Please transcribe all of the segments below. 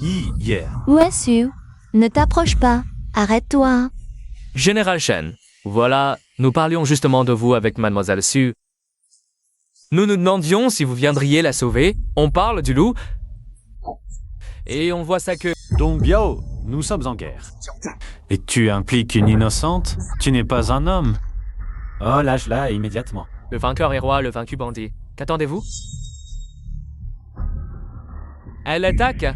Yeah. Où es-tu? Ne t'approche pas. Arrête-toi. Général Shen, voilà, nous parlions justement de vous avec Mademoiselle Su. Nous nous demandions si vous viendriez la sauver. On parle du loup. Et on voit ça que... Dong Biao, nous sommes en guerre. Et tu impliques une innocente? Tu n'es pas un homme. Oh, lâche-la immédiatement. Le vainqueur est roi, le vaincu bandit. Qu'attendez-vous? Elle attaque.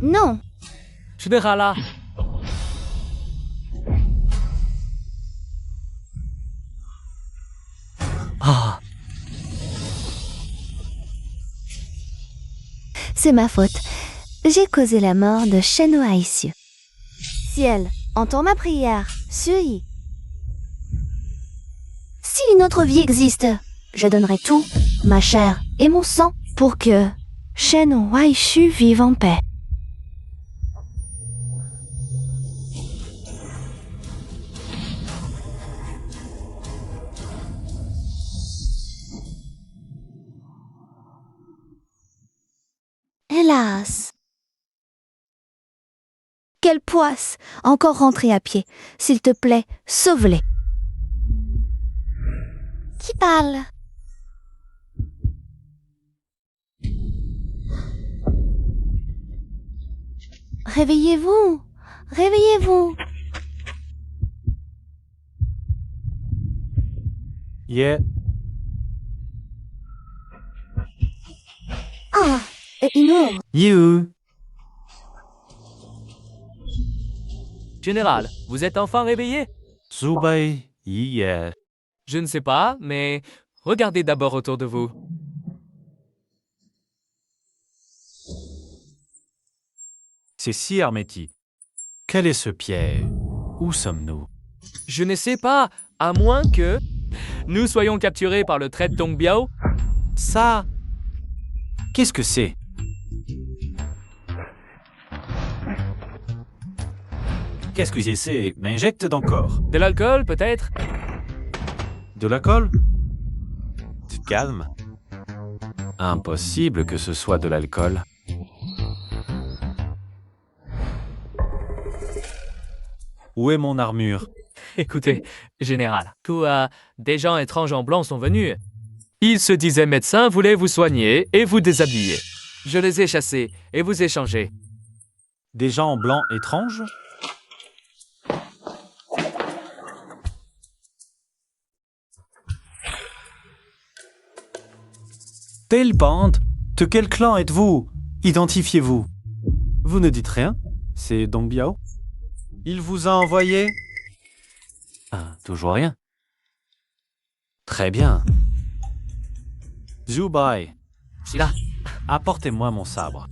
Non. Général. Ah, C'est ma faute. J'ai causé la mort de Shen Haïsiu. Ciel, entends ma prière. Sui. Si une autre vie existe, je donnerai tout, ma chair et mon sang, pour que Shen Haïsiu vive en paix. Hélas. Quelle poisse! Encore rentrée à pied. S'il te plaît, sauve-les. Qui parle? Réveillez-vous! Réveillez-vous! Yeah. Ah! Non! You. Général, vous êtes enfin réveillé? Zubai. Yeah. Je ne sais pas, mais regardez d'abord autour de vous. C'est si hermétique. Quel est ce piège? Où sommes-nous? Je ne sais pas, à moins que nous soyons capturés par le traître Dong Biao. Ça. Qu'est-ce que c'est? Qu'est-ce que c'est? M'injecte d'encore. De l'alcool, peut-être? De l'alcool? Tu te calmes? Impossible que ce soit de l'alcool. Où est mon armure? Écoutez, général, des gens étranges en blanc sont venus. Ils se disaient médecins, voulaient vous soigner et vous déshabiller. Je les ai chassés et vous échangés. Des gens en blanc étranges? Telle bande? De quel clan êtes-vous? Identifiez-vous. Vous ne dites rien? C'est Dong Biao? Il vous a envoyé? Ah, toujours rien. Très bien. Zubai, Je suis là, apportez-moi mon sabre.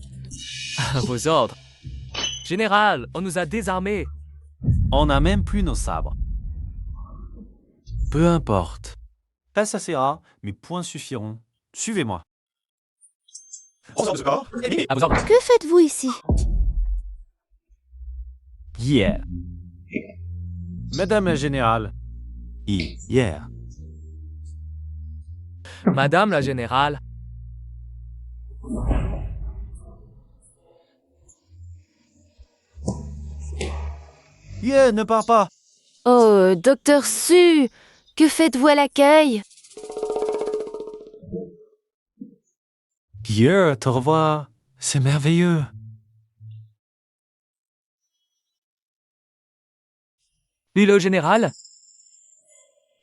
à vos ordres. Général, on nous a désarmés. On n'a même plus nos sabres. Peu importe. Pas ça, mes points suffiront. Suivez-moi. À vos ordres. Que faites-vous ici? Yeah. Madame la générale. Yeah. Madame la générale. Yeah, ne pars pas. Oh, docteur Su! Que faites-vous à l'accueil? Yeah, te revoir. C'est merveilleux. Le général?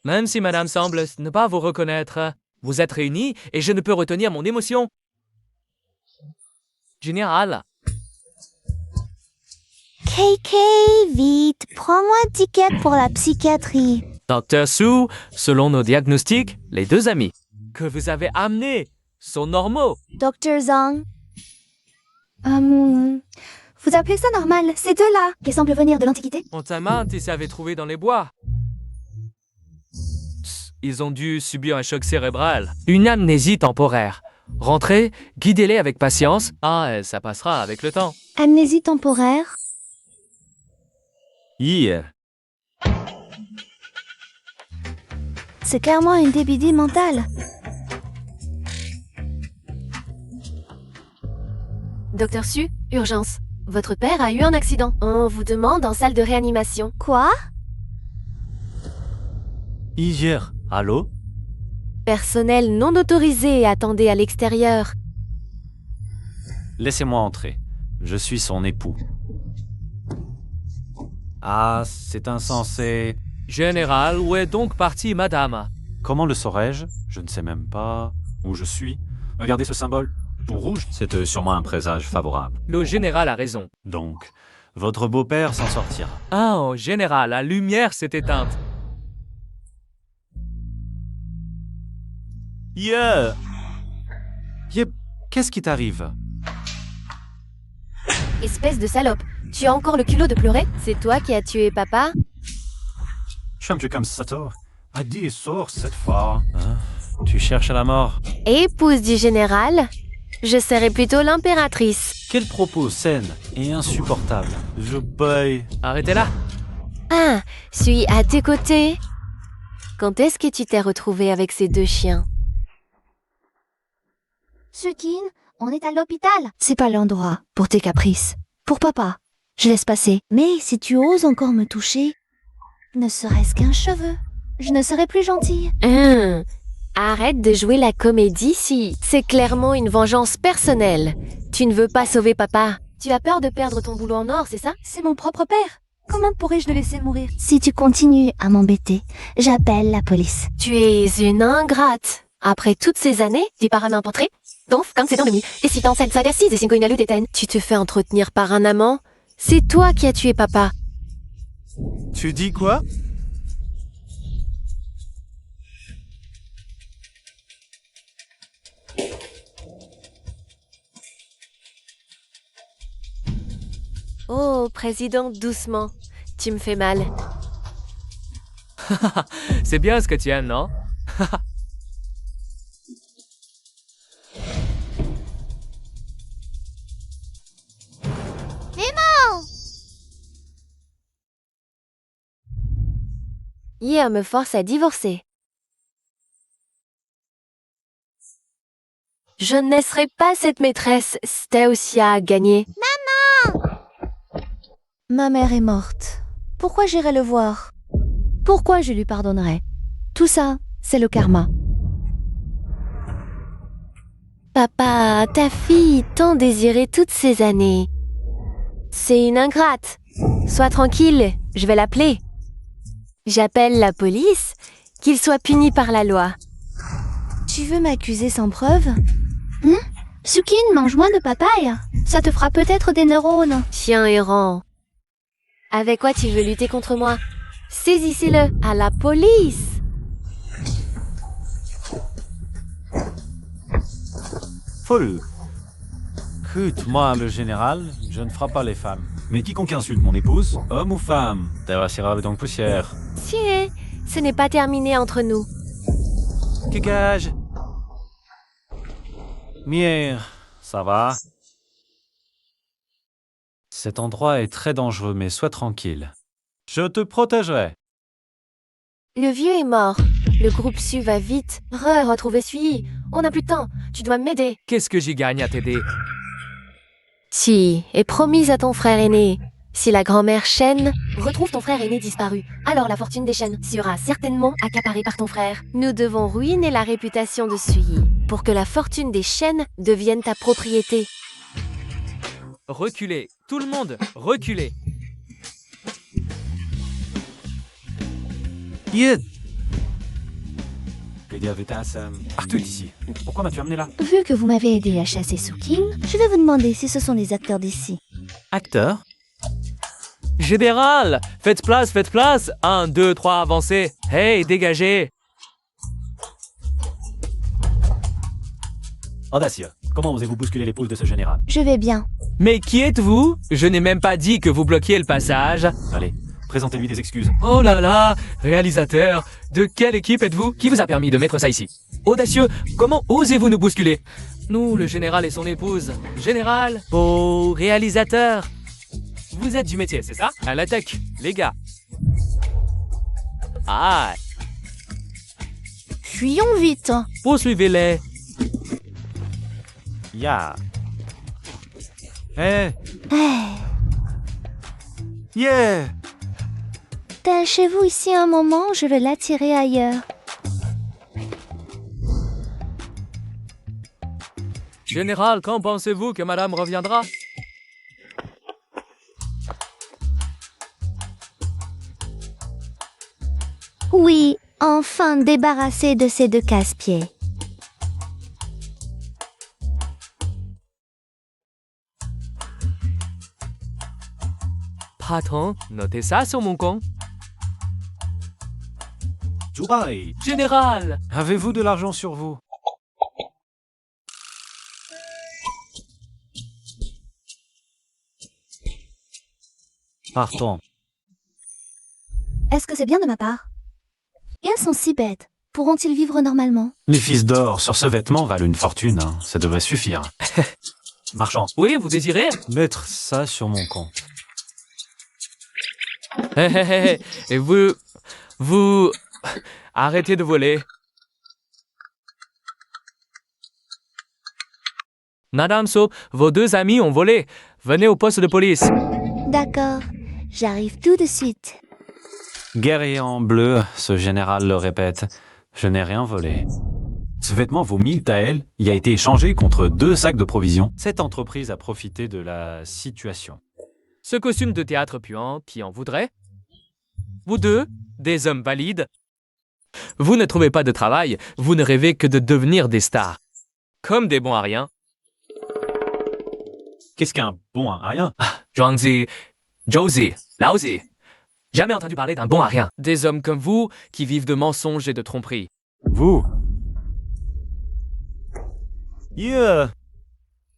Même si madame semble ne pas vous reconnaître, vous êtes réunis et je ne peux retenir mon émotion. Général, KK, vite, prends-moi un ticket pour la psychiatrie. Docteur Su, selon nos diagnostics, les deux amis que vous avez amenés sont normaux. Dr. Zhang. Vous appelez ça normal, ces deux-là, qui semblent venir de l'Antiquité? Montaman, ils s'avaient trouvé dans les bois. Ils ont dû subir un choc cérébral. Une amnésie temporaire. Rentrez, guidez-les avec patience. Ah, ça passera avec le temps. Amnésie temporaire? Hier. C'est clairement une débidie mentale. Docteur Su, urgence. Votre père a eu un accident. On vous demande en salle de réanimation. Quoi? Hier. Allô? Personnel non autorisé, attendez à l'extérieur. Laissez-moi entrer. Je suis son époux. Ah, c'est insensé. Général, où est donc partie madame? Comment le saurais-je? Je ne sais même pas où je suis. Regardez ce symbole. Tout rouge. C'est sûrement un présage favorable. Le général a raison. Donc, votre beau-père s'en sortira. Ah, oh, général, la lumière s'est éteinte. Yeah! Yep, qu'est-ce qui t'arrive? Espèce de salope. Tu as encore le culot de pleurer? C'est toi qui as tué papa? Je suis un peu comme ça, toi. A dit sort cette fois. Hein? Tu cherches la mort? Épouse du général? Je serais plutôt l'impératrice. Quel propos saine et insupportable. Je paye. Arrêtez là. Ah, suis à tes côtés. Quand est-ce que tu t'es retrouvé avec ces deux chiens? Sukin, on est à l'hôpital. C'est pas l'endroit pour tes caprices. Pour papa, je laisse passer. Mais si tu oses encore me toucher, ne serait-ce qu'un cheveu, je ne serai plus gentille. Arrête de jouer la comédie si c'est clairement une vengeance personnelle. Tu ne veux pas sauver papa. Tu as peur de perdre ton boulot en or, c'est ça? C'est mon propre père. Comment pourrais-je le laisser mourir? Si tu continues à m'embêter, j'appelle la police. Tu es une ingrate. Après toutes ces années, tu pars à m'importer? Donc, quand c'est dans le mi, et si t'en scène saga 6 et 5 inalu d'éten, tu te fais entretenir par un amant? C'est toi qui as tué papa. Tu dis quoi? Oh, président, doucement. Tu me fais mal. C'est bien ce que tu aimes, non? Hier me force à divorcer. Je ne laisserai pas cette maîtresse Staosia gagner. Ma mère est morte. Pourquoi j'irai le voir? Pourquoi je lui pardonnerai? Tout ça, c'est le karma. Papa, ta fille tant désirée toutes ces années. C'est une ingrate. Sois tranquille, je vais l'appeler. J'appelle la police, qu'il soit puni par la loi. Tu veux m'accuser sans preuve? Sukin, mange moins de papaye. Ça te fera peut-être des neurones. Chien errant. Avec quoi tu veux lutter contre moi? Saisissez-le à la police. Folle. Écoute-moi, le général, je ne frappe pas les femmes. Mais quiconque insulte mon épouse, Homme ou femme? T'as donc poussière. Tiens, ce n'est pas terminé entre nous. Dégage. Mire, ça va? Cet endroit est très dangereux, mais sois tranquille. Je te protégerai. Le vieux est mort. Le groupe Su va vite. Retrouver Sui. On n'a plus de temps. Tu dois m'aider. Qu'est-ce que j'y gagne à t'aider? Si, et promise à ton frère aîné. Si la grand-mère Shen retrouve ton frère aîné disparu, alors la fortune des Shen sera certainement accaparée par ton frère. Nous devons ruiner la réputation de Sui pour que la fortune des Shen devienne ta propriété. Reculez. Tout le monde, reculez. Yed. Arthur est ici. Pourquoi m'as-tu amené là? Vu que vous m'avez aidé à chasser Sukin, je vais vous demander si ce sont des acteurs d'ici. Acteur? Général, faites place, faites place. 1, 2, 3, avancez. Hey, dégagez. Audacieux, comment osez-vous bousculer l'épouse de ce général? Je vais bien. Mais qui êtes-vous? Je n'ai même pas dit que vous bloquiez le passage. Allez, présentez-lui des excuses. Oh là là, réalisateur, de quelle équipe êtes-vous? Qui vous a permis de mettre ça ici? Audacieux, comment osez-vous nous bousculer? Nous, le général et son épouse. Général, oh, réalisateur. Vous êtes du métier, c'est ça? À l'attaque, les gars. Ah, Fuyons vite. poursuivez-les. Yeah. Eh, Eh, yeah. Tâchez-vous ici un moment, je vais l'attirer ailleurs. Général, quand pensez-vous que madame reviendra? Oui, enfin débarrassé de ces deux casse-pieds. Patron, notez ça sur mon compte. Dubaï, Général! Avez-vous de l'argent sur vous? Partons. Est-ce que c'est bien de ma part? Ils sont si bêtes. Pourront-ils vivre normalement? les fils d'or sur ce vêtement valent une fortune, hein. Ça devrait suffire. Marchand, Oui, vous désirez? Mettre ça sur mon compte. Hé hé hé, et vous... Arrêtez de voler. Madame So, vos deux amis ont volé. Venez au poste de police. D'accord, j'arrive tout de suite. Guerrier en bleu, ce général le répète. Je n'ai rien volé. ce vêtement vaut 1000 taels. Il a été échangé contre 2 sacs de provisions. Cette entreprise a profité de la situation. Ce costume de théâtre puant, qui en voudrait? Vous deux, des hommes valides. Vous ne trouvez pas de travail, vous ne rêvez que de devenir des stars. Comme des bons à rien. Qu'est-ce qu'un bon à rien? Zhuangzi, Josie, Laozi. Jamais entendu parler d'un bon à rien. Des hommes comme vous qui vivent de mensonges et de tromperies. Vous? Yeah!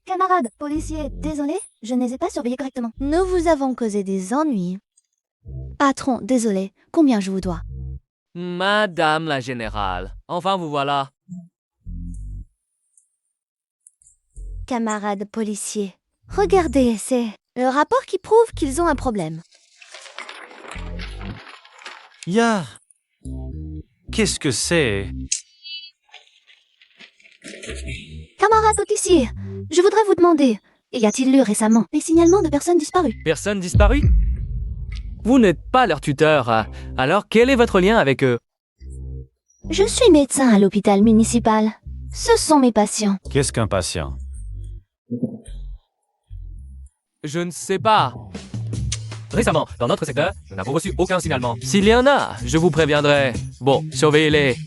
Camarades, policiers, désolé, je ne les ai pas surveillés correctement. Nous vous avons causé des ennuis. Patron, désolé, combien je vous dois? Madame la générale, enfin vous voilà. Camarades policiers, regardez, c'est le rapport qui prouve qu'ils ont un problème. Yeah! Qu'est-ce que c'est? Camarades policiers, je voudrais vous demander, y a-t-il eu récemment des signalements de personnes disparues? Personne disparue? Vous n'êtes pas leur tuteur, alors quel est votre lien avec eux? Je suis médecin à l'hôpital municipal. Ce sont mes patients. Qu'est-ce qu'un patient? Je ne sais pas. Récemment, dans notre secteur, nous n'avons reçu aucun signalement. S'il y en a, je vous préviendrai. Bon, surveillez-les.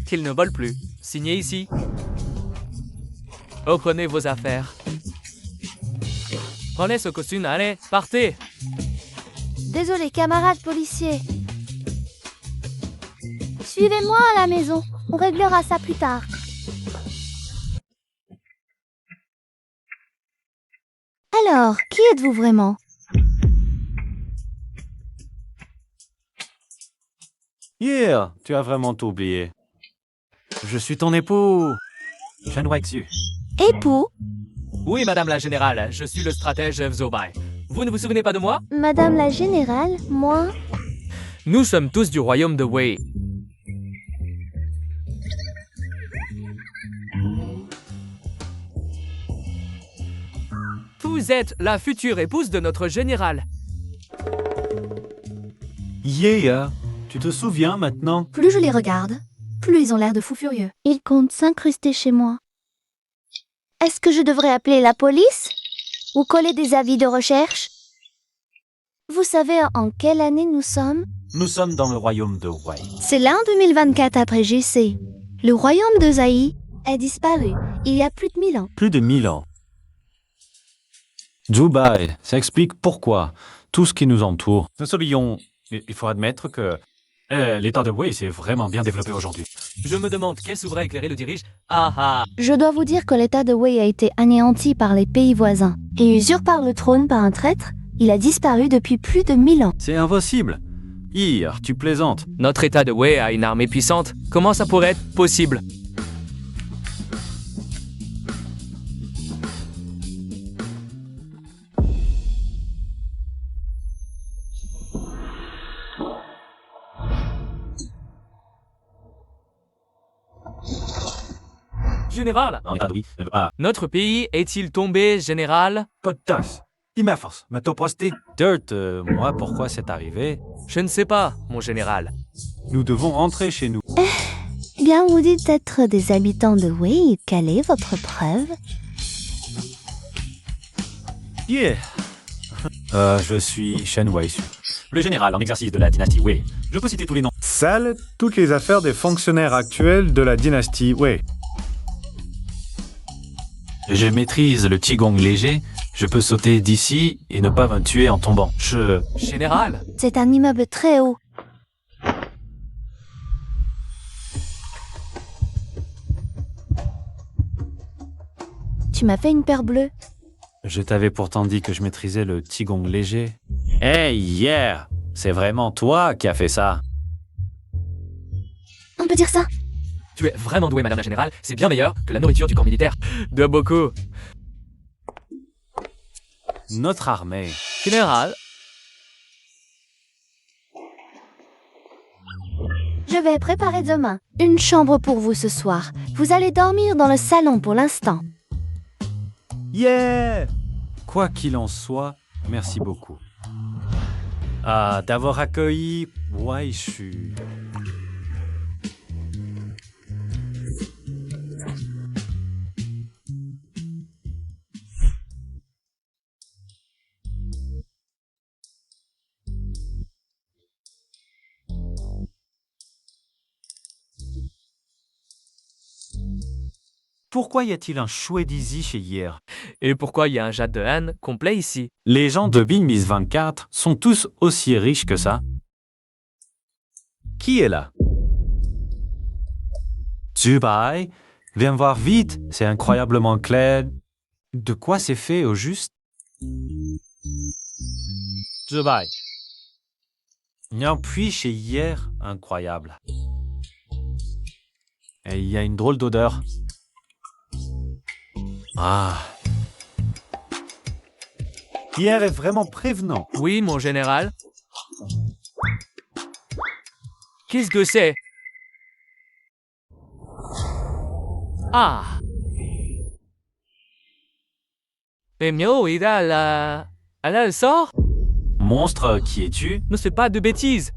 Qu'ils ne volent plus. Signez ici. Reprenez vos affaires. Prenez ce costume, allez, partez. Désolé, camarades policiers. Suivez-moi à la maison. On réglera ça plus tard. Alors, qui êtes-vous vraiment? Yeah! Tu as vraiment tout oublié. Je suis ton époux! Shen Waxu. Époux? Oui, madame la générale, je suis le stratège Zobai. Vous ne vous souvenez pas de moi? Madame la générale, moi? Nous sommes tous du royaume de Wei. Vous êtes la future épouse de notre général. Yeah! Tu te souviens maintenant? Plus je les regarde, plus ils ont l'air de fous furieux. Ils comptent s'incruster chez moi. Est-ce que je devrais appeler la police? Ou coller des avis de recherche? Vous savez en quelle année nous sommes? Nous sommes dans le royaume de Wei. C'est l'an 2024 après JC. Le royaume de Zaï est disparu il y a plus de 1000 ans. Plus de 1000 ans. Dubaï, ça explique pourquoi. tout ce qui nous entoure. Nous serions... Il faut admettre que... L'état de Wei s'est vraiment bien développé aujourd'hui. Je me demande quel souverain éclairé le dirige. Ah ah. Je dois vous dire que l'état de Wei a été anéanti par les pays voisins. Et usurpé le trône par un traître, il a disparu depuis plus de 1000 ans. C'est impossible. Hier, tu plaisantes. Notre état de Wei a une armée puissante. Comment ça pourrait être possible? Général, notre pays est-il tombé, général? Potas. Imafos, ma toposti. Dirt, moi, pourquoi c'est arrivé? Je ne sais pas, mon général. Nous devons rentrer chez nous. Bien, vous dites être des habitants de Wei. Quelle est votre preuve? Yeah. Je suis Shen Wei, le général en exercice de la dynastie Wei. Je peux citer tous les noms. Salle toutes les affaires des fonctionnaires actuels de la dynastie Wei. Je maîtrise le Qigong léger. Je peux sauter d'ici et ne pas me tuer en tombant. Général, C'est un immeuble très haut. Tu m'as fait une paire bleue. Je t'avais pourtant dit que je maîtrisais le Qigong léger. Hey, hier, c'est vraiment toi qui as fait ça. On peut dire ça? tu es vraiment douée, madame la générale. C'est bien meilleur que la nourriture du camp militaire. De beaucoup. Notre armée. Général, Je vais préparer demain une chambre pour vous ce soir. Vous allez dormir dans le salon pour l'instant. Yeah! Quoi qu'il en soit, merci beaucoup. D'avoir accueilli Waishu. Pourquoi y a-t-il un chouet d'Easy chez Hier? et pourquoi il y a un Jade de Han complet ici? Les gens de Big Miss 24 sont tous aussi riches que ça. Qui est là? Zubai, viens voir vite, c'est incroyablement clair. De quoi c'est fait au juste? Zubai. Il y a un puits chez Hier incroyable. Et il y a une drôle d'odeur. Ah. Hier est vraiment prévenant. Oui, mon général. Qu'est-ce que c'est? Ah. Mais Mio, il a la... Elle a le sort? Monstre, qui es-tu? Ne fais pas de bêtises.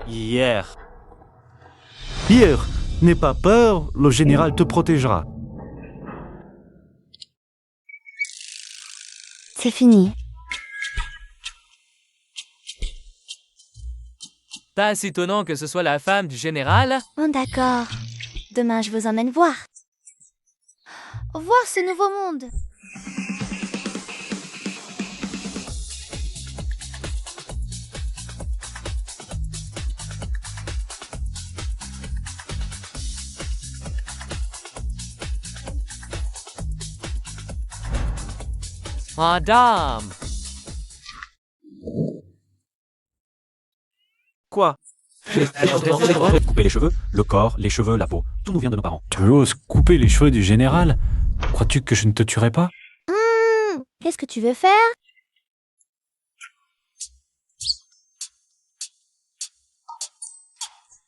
Hier. Hier, n'aie pas peur, le général te protégera. C'est fini. Pas si étonnant que ce soit la femme du général. Bon, d'accord. Demain, je vous emmène voir. Voir ce nouveau monde. Madame. Quoi? Couper les cheveux, le corps, les cheveux, la peau. Tout nous vient de nos parents. Tu oses couper les cheveux du général? Crois-tu que je ne te tuerai pas? Qu'est-ce que tu veux faire?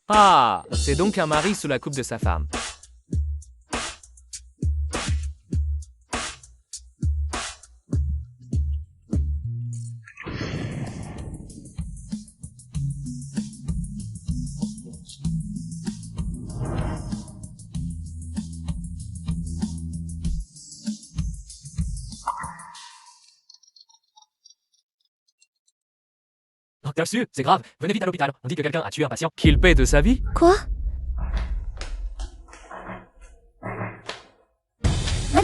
Ah, c'est donc un mari sous la coupe de sa femme. Docteur Su, c'est grave. Venez vite à l'hôpital. On dit que quelqu'un a tué un patient. Qu'il paie de sa vie? Quoi?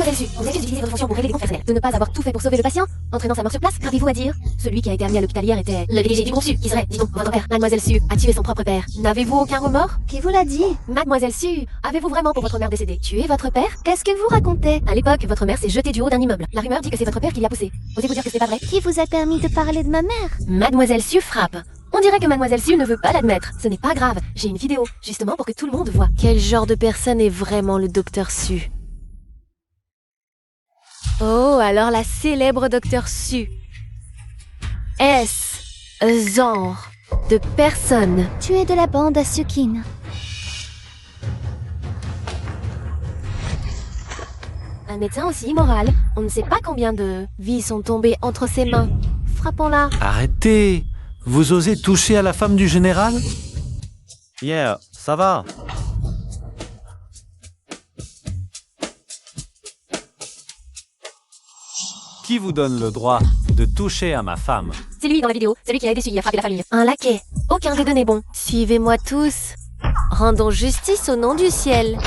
Mademoiselle Su, vous accuse d'utiliser votre fonction pour régler des comptes personnels, de ne pas avoir tout fait pour sauver le patient, entraînant sa mort sur place, qu'avez-vous à dire? Celui qui a été amené à l'hôpital hier était le PDG du conçu, qui serait, dis-donc, votre père. Mademoiselle Su a tué son propre père. N'avez-vous aucun remords? Qui vous l'a dit? Mademoiselle Su, avez-vous vraiment pour votre mère décédée tué votre père? Qu'est-ce que vous racontez? À l'époque, votre mère s'est jetée du haut d'un immeuble. La rumeur dit que c'est votre père qui l'a poussée. Osez-vous dire que c'est pas vrai? Qui vous a permis de parler de ma mère? Mademoiselle Su frappe. On dirait que Mademoiselle Su ne veut pas l'admettre. Ce n'est pas grave, j'ai une vidéo, justement pour que tout le monde voit. Quel genre de personne est vraiment le docteur Su? Oh, alors la célèbre docteur Su. Est-ce genre de personne? Tu es de la bande à Sukin. Un médecin aussi immoral. On ne sait pas combien de vies sont tombées entre ses mains. Frappons-la. Arrêtez! Vous osez toucher à la femme du général? Yeah, ça va. Qui vous donne le droit de toucher à ma femme? C'est lui dans la vidéo, celui qui a aidé Suyi à frapper la famille. Un laquais. Aucun des deux n'est bon. Suivez-moi tous. Rendons justice au nom du ciel.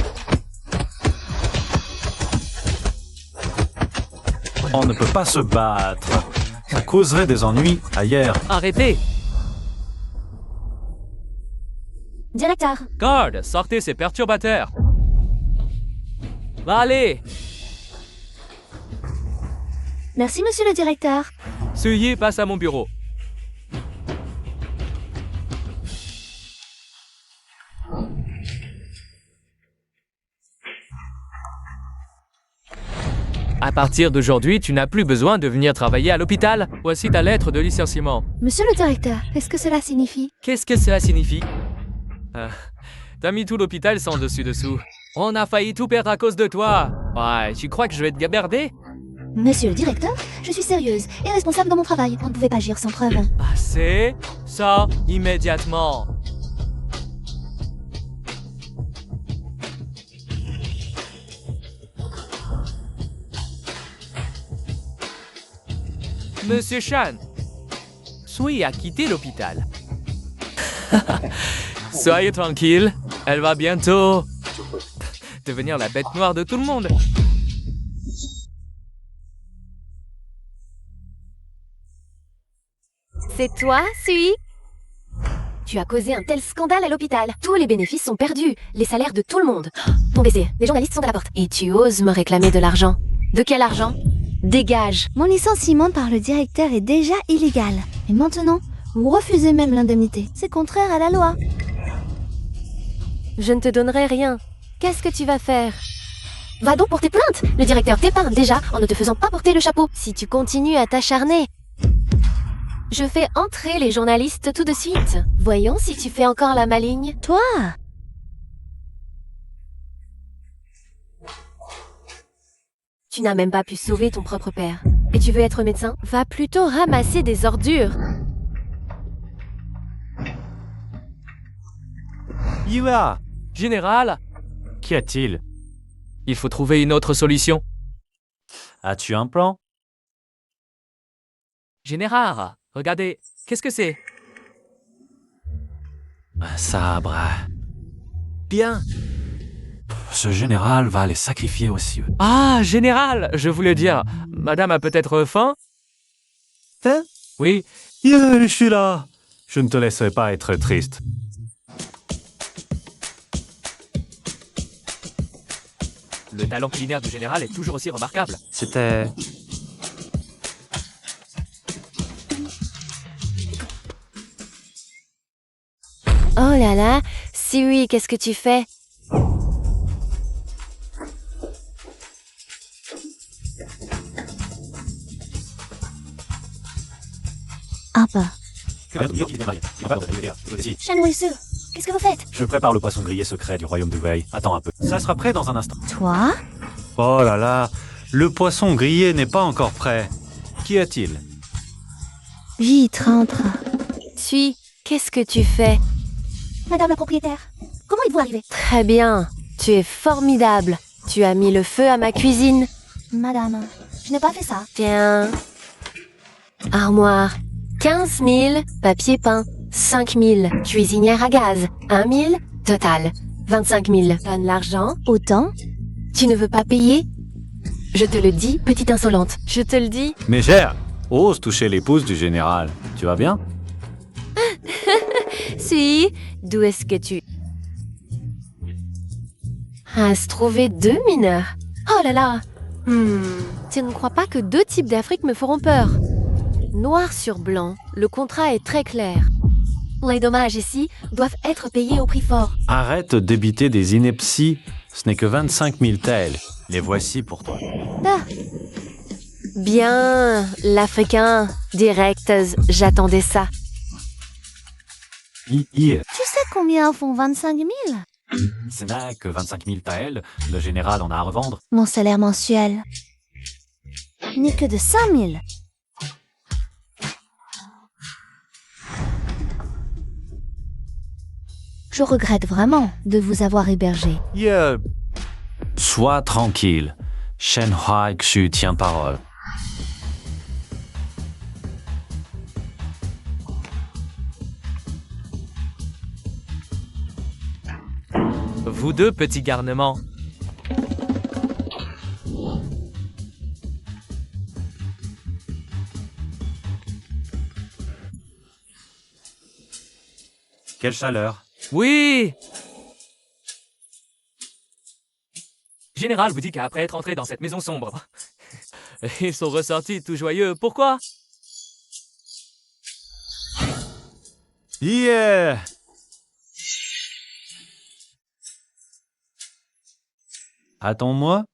On ne peut pas se battre. Ça causerait des ennuis ailleurs. Arrêtez! Directeur, Garde, sortez ces perturbateurs! Allez! merci monsieur le directeur. Suyi passe à mon bureau. À partir d'aujourd'hui, tu n'as plus besoin de venir travailler à l'hôpital. Voici ta lettre de licenciement. Monsieur le directeur, qu'est-ce que cela signifie? Qu'est-ce que cela signifie? T'as mis tout l'hôpital sans dessus-dessous. On a failli tout perdre à cause de toi. Ouais, tu crois que je vais te gaberder? Monsieur le directeur, je suis sérieuse et responsable dans mon travail. On ne pouvait pas agir sans preuve. Assez ça immédiatement. Monsieur Chan, Sui a quitté l'hôpital. Soyez tranquille, elle va bientôt devenir la bête noire de tout le monde. C'est toi, Sui? Tu as causé un tel scandale à l'hôpital. Tous les bénéfices sont perdus. Les salaires de tout le monde. Mon PC, les journalistes sont à la porte. Et tu oses me réclamer de l'argent? De quel argent? Dégage. Mon licenciement par le directeur est déjà illégal. Et maintenant, vous refusez même l'indemnité. C'est contraire à la loi. Je ne te donnerai rien. Qu'est-ce que tu vas faire? Va donc porter plainte. Le directeur t'épargne déjà en ne te faisant pas porter le chapeau. Si tu continues à t'acharner, je fais entrer les journalistes tout de suite. Voyons si tu fais encore la maligne. Toi? Tu n'as même pas pu sauver ton propre père. Et tu veux être médecin? Va plutôt ramasser des ordures. Yua, Général, qu'y a-t-il? il faut trouver une autre solution. As-tu un plan? Général, regardez, qu'est-ce que c'est? Un sabre. Bien. Ce général va les sacrifier aux cieux. Ah, général, je voulais dire, madame a peut-être faim? Hein? Oui, Je suis là. Je ne te laisserai pas être triste. le talent culinaire du général est toujours aussi remarquable. C'était... Oh là là, si oui, qu'est-ce que tu fais? Ah bah. Shan Wei-su, Qu'est-ce que vous faites? Je prépare le poisson grillé secret du royaume de Wei. Attends un peu. Ça sera prêt dans un instant. Toi? Oh là là, le poisson grillé n'est pas encore prêt. Qu'y a-t-il? Vite, rentre. Suis, qu'est-ce que tu fais? Madame la propriétaire, comment êtes-vous arrivée? Très bien, tu es formidable. Tu as mis le feu à ma cuisine. Madame, je n'ai pas fait ça. Tiens. Armoire. 15 000, papier peint. 5 000, cuisinière à gaz. 1 000, total. 25 000. Donne l'argent. Autant? Tu ne veux pas payer? Je te le dis, petite insolente. Je te le dis. Mégère, ose toucher l'épouse du général. Tu vas bien? Si, d'où est-ce que tu... À se trouver 2 mineurs. Oh là là. Tu ne crois pas que 2 types d'Afrique me feront peur? Noir sur blanc, le contrat est très clair. Les dommages ici doivent être payés au prix fort. Arrête de débiter des inepties. Ce n'est que 25 000 taels. Les voici pour toi. Bien, l'Africain, direct, j'attendais ça. Tu sais combien font 25 000? Ce n'est que 25 000 taels. Le général en a à revendre. Mon salaire mensuel n'est que de 5 000. Je regrette vraiment de vous avoir hébergé. Sois tranquille. Shen Huaixu tient parole. Vous deux, petits garnements. Quelle chaleur. Oui! Général vous dit qu'après être entré dans cette maison sombre, ils sont ressortis tout joyeux. Pourquoi? Yeah! Attends-moi.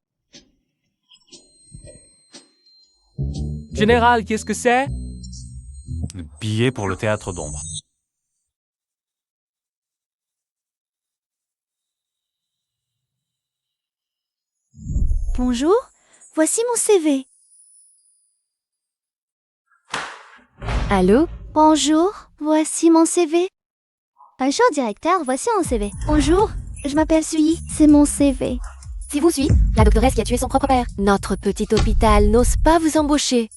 Général, qu'est-ce que c'est? Billet pour le théâtre d'ombre. Bonjour, voici mon CV. Allô? Bonjour, voici mon CV. Bonjour, directeur, voici mon CV. Bonjour, je m'appelle Sui, c'est mon CV. Si vous suivez, la doctoresse qui a tué son propre père. Notre petit hôpital n'ose pas vous embaucher.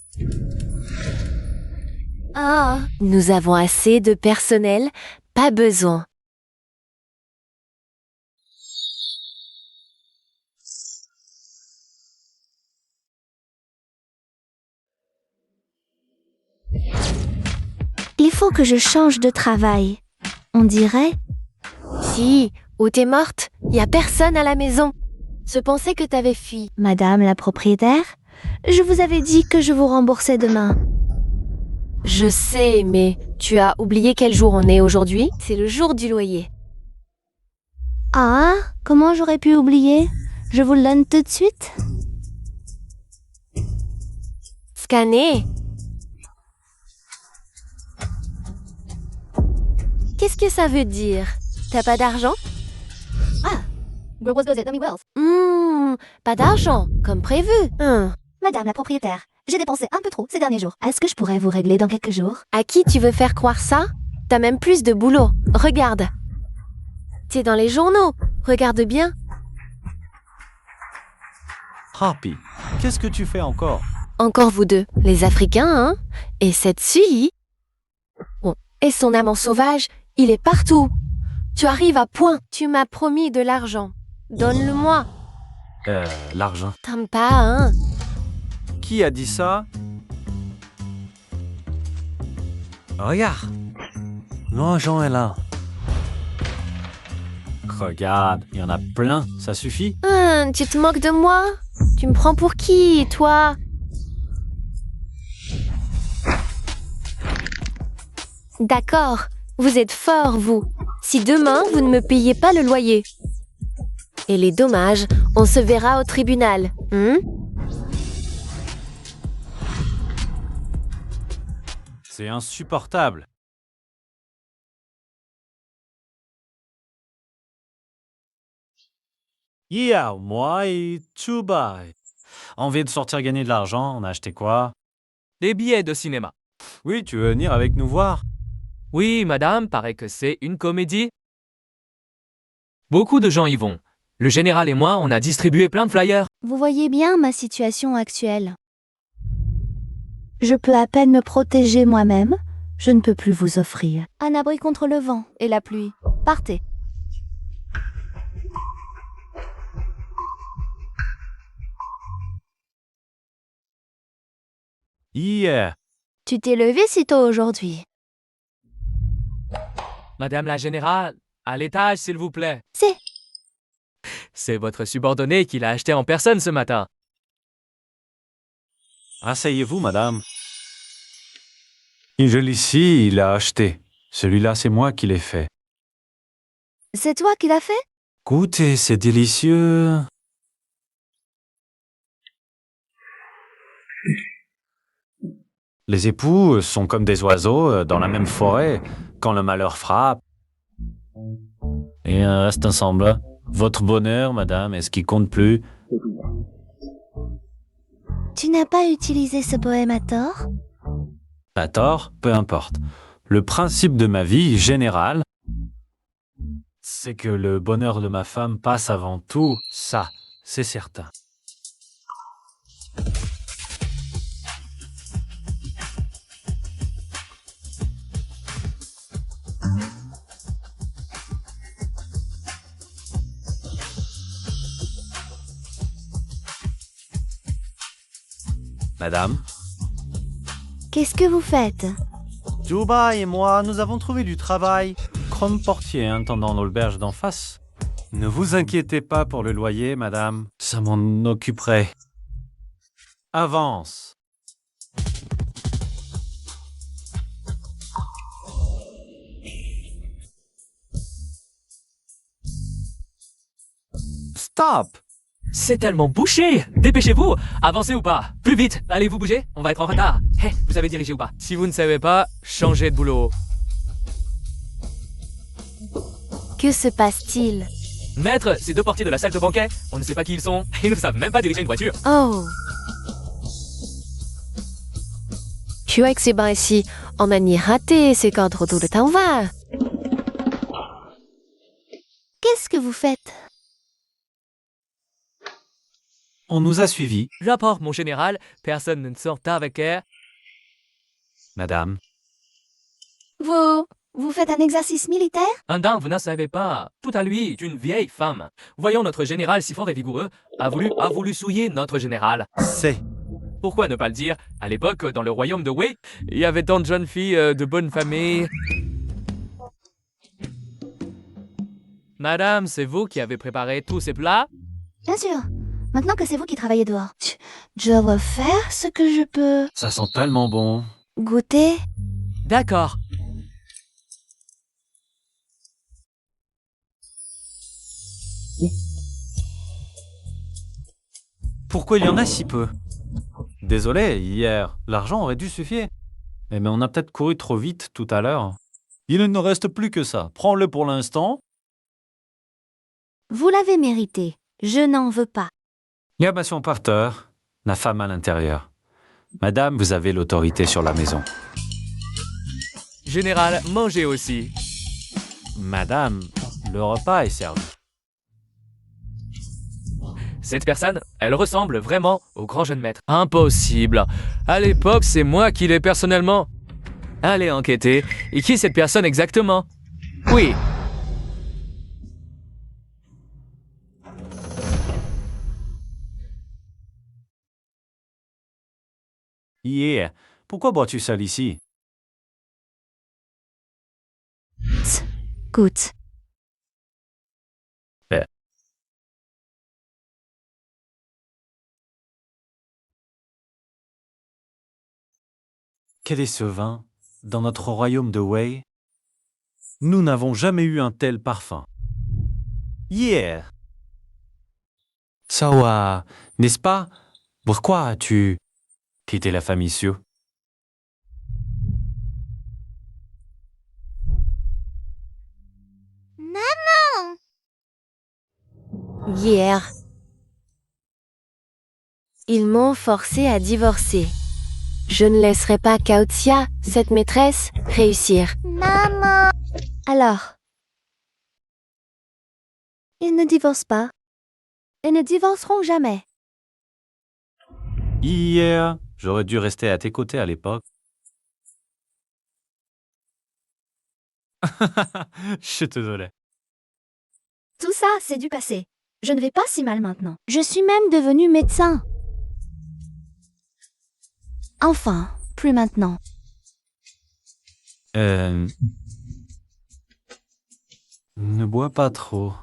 Ah, Nous avons assez de personnel, pas besoin. il faut que je change de travail. On dirait. Si, où t'es morte, y a personne à la maison. Je pensais que t'avais fui. Madame la propriétaire, je vous avais dit que je vous remboursais demain. Je sais, mais tu as oublié quel jour on est aujourd'hui? C'est le jour du loyer. Ah, comment j'aurais pu oublier? Je vous le donne tout de suite. Scanner. Qu'est-ce que ça veut dire? T'as pas d'argent? Pas d'argent, comme prévu. Madame la propriétaire, j'ai dépensé un peu trop ces derniers jours. Est-ce que je pourrais vous régler dans quelques jours? À qui tu veux faire croire ça? T'as même plus de boulot. Regarde. T'es dans les journaux. Regarde bien. Happy, qu'est-ce que tu fais encore? Encore vous deux, les Africains, hein? Et cette Sui. Bon, et son amant sauvage, il est partout. Tu arrives à point. Tu m'as promis de l'argent. Donne-le-moi. L'argent. T'aimes pas, hein? Qui a dit ça? Regarde. L'argent est là. Regarde, il y en a plein, ça suffit? Tu te moques de moi? Tu me prends pour qui, toi? D'accord, vous êtes fort, vous. Si demain, vous ne me payez pas le loyer. Et les dommages, on se verra au tribunal. C'est insupportable. Yeah, moi et Chuba. Envie de sortir gagner de l'argent, on a acheté quoi? Des billets de cinéma. Oui, tu veux venir avec nous voir? Oui, madame, paraît que c'est une comédie. Beaucoup de gens y vont. Le général et moi, on a distribué plein de flyers. Vous voyez bien ma situation actuelle. Je peux à peine me protéger moi-même. Je ne peux plus vous offrir un abri contre le vent et la pluie. Partez. Hier. Tu t'es levé si tôt aujourd'hui. Madame la générale, à l'étage, s'il vous plaît. C'est... C'est votre subordonné qui l'a acheté en personne ce matin. Asseyez-vous, madame. Et je l'ici, il l'a acheté. Celui-là, c'est moi qui l'ai fait. C'est toi qui l'as fait? Goûtez, c'est délicieux. Les époux sont comme des oiseaux dans la même forêt quand le malheur frappe. Et reste ensemble. Votre bonheur, madame, est ce qui compte plus. Tu n'as pas utilisé ce poème à tort? À tort, peu importe. Le principe de ma vie générale, c'est que le bonheur de ma femme passe avant tout. Ça, c'est certain. Madame, Qu'est-ce que vous faites? Juba et moi, nous avons trouvé du travail comme portier intendant l'auberge d'en face. Ne vous inquiétez pas pour le loyer, madame. Ça m'en occuperait. Avance. Stop! C'est tellement bouché! Dépêchez-vous! Avancez ou pas? Plus vite! Allez vous bouger? On va être en retard! Hé, vous savez diriger ou pas? Si vous ne savez pas, changez de boulot. Que se passe-t-il? Maître, ces deux portiers de la salle de banquet, on ne sait pas qui ils sont. Ils ne savent même pas diriger une voiture. Oh. Tu vois que c'est bien ici. On a ni raté, c'est quand trop tout le temps va. Qu'est-ce que vous faites? On nous a suivis, Rapport, mon général, personne ne sort avec elle. madame. Vous faites un exercice militaire? Un dingue, vous ne savez pas. Tout à lui est une vieille femme. Voyons notre général si fort et vigoureux. A voulu souiller notre général. C'est. Pourquoi ne pas le dire? À l'époque, dans le royaume de Wei, il y avait tant de jeunes filles de bonne famille. Madame, c'est vous qui avez préparé tous ces plats? Bien sûr. Maintenant que c'est vous qui travaillez dehors, je dois faire ce que je peux. Ça sent tellement bon. Goûter? D'accord. Pourquoi il y en a si peu? Désolé, hier, l'argent aurait dû suffire. Mais on a peut-être couru trop vite tout à l'heure. Il ne nous reste plus que ça. Prends-le pour l'instant. Vous l'avez mérité. Je n'en veux pas. Il y a ma son parteur, la femme à l'intérieur. Madame, vous avez l'autorité sur la maison. Général, mangez aussi. Madame, le repas est servi. Cette personne, elle ressemble vraiment au grand jeune maître. Impossible. À l'époque, c'est moi qui l'ai personnellement. Allez enquêter. Et qui est cette personne exactement? Oui. Yeah. Pourquoi bois-tu seul ici? Goûte. Quel est ce vin? Dans notre royaume de Wei, nous n'avons jamais eu un tel parfum. Yeah! Sawa, n'est-ce pas? Pourquoi as-tu quitté la famille Siu? Hier. Ils m'ont forcé à divorcer. Je ne laisserai pas Kaotia, cette maîtresse, réussir. Maman! Alors? Ils ne divorcent pas. Ils ne divorceront jamais. Hier, j'aurais dû rester à tes côtés à l'époque. Je te désolé. Tout ça, c'est du passé. Je ne vais pas si mal maintenant. Je suis même devenue médecin. Enfin, plus maintenant. Ne bois pas trop.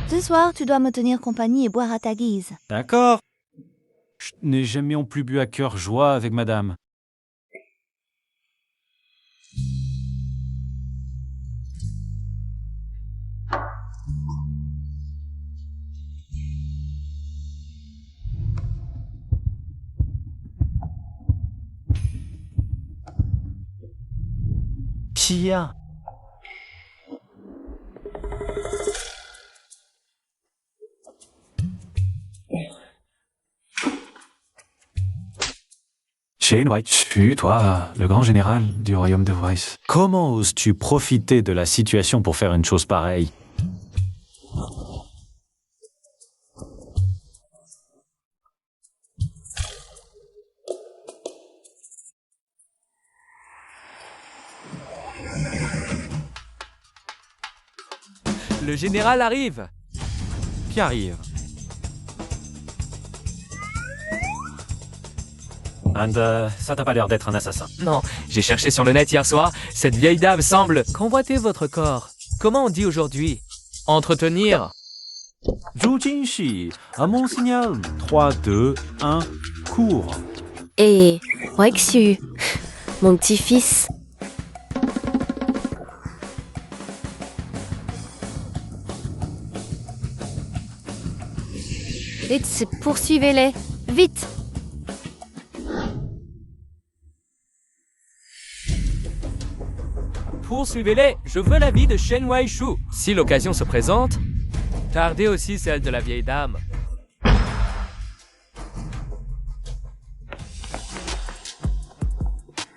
Ce soir, tu dois me tenir compagnie et boire à ta guise. D'accord. Je n'ai jamais non plus bu à cœur joie avec madame. Qui y a? Shen Wai-Shu, toi, le grand général du royaume de Weiss. Comment oses-tu profiter de la situation pour faire une chose pareille? Le général arrive. Qui arrive? And ça t'a pas l'air d'être un assassin. Non, j'ai cherché sur le net hier soir. Cette vieille dame semble convoiter votre corps. Comment on dit aujourd'hui? Entretenir. Zhu Jinxi, à mon signal. 3, 2, 1, cours. Et Wexu, mon petit-fils. Vite, poursuivez-les. Vite. Poursuivez-les, je veux la vie de Shen Wai-Shu. Si l'occasion se présente, tardez aussi celle de la vieille dame.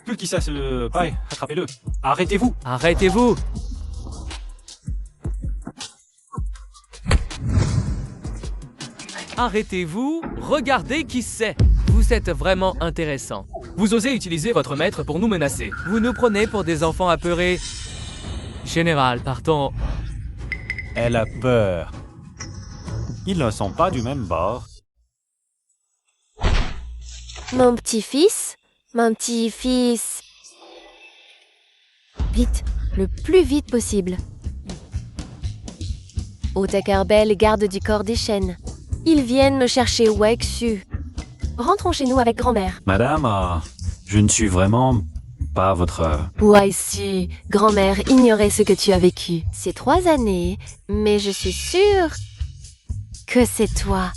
Plus qui ça se... Ouais, attrapez-le. Arrêtez-vous. Arrêtez-vous. Arrêtez-vous, regardez qui c'est. Vous êtes vraiment intéressant. Vous osez utiliser votre maître pour nous menacer. Vous nous prenez pour des enfants apeurés. Général, partons. Elle a peur. Ils ne sont pas du même bord. Mon petit-fils. Mon petit-fils. Vite, le plus vite possible. Otakarbel, garde du corps des chênes. Ils viennent me chercher Wexu. Rentrons chez nous avec grand-mère. Madame, je ne suis vraiment pas votre... Wexu, grand-mère ignorait ce que tu as vécu ces 3 années, mais je suis sûre que c'est toi.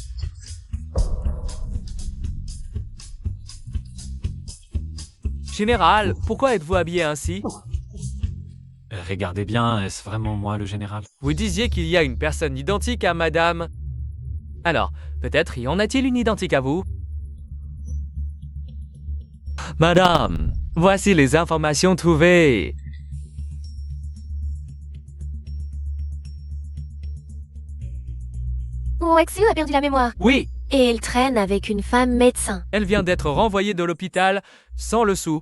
Général, pourquoi êtes-vous habillé ainsi? Regardez bien, est-ce vraiment moi le général? Vous disiez qu'il y a une personne identique à madame. Alors, peut-être y en a-t-il une identique à vous? Madame, voici les informations trouvées. Wexu a perdu la mémoire. Oui, Et il traîne avec une femme médecin. elle vient d'être renvoyée de l'hôpital sans le sou.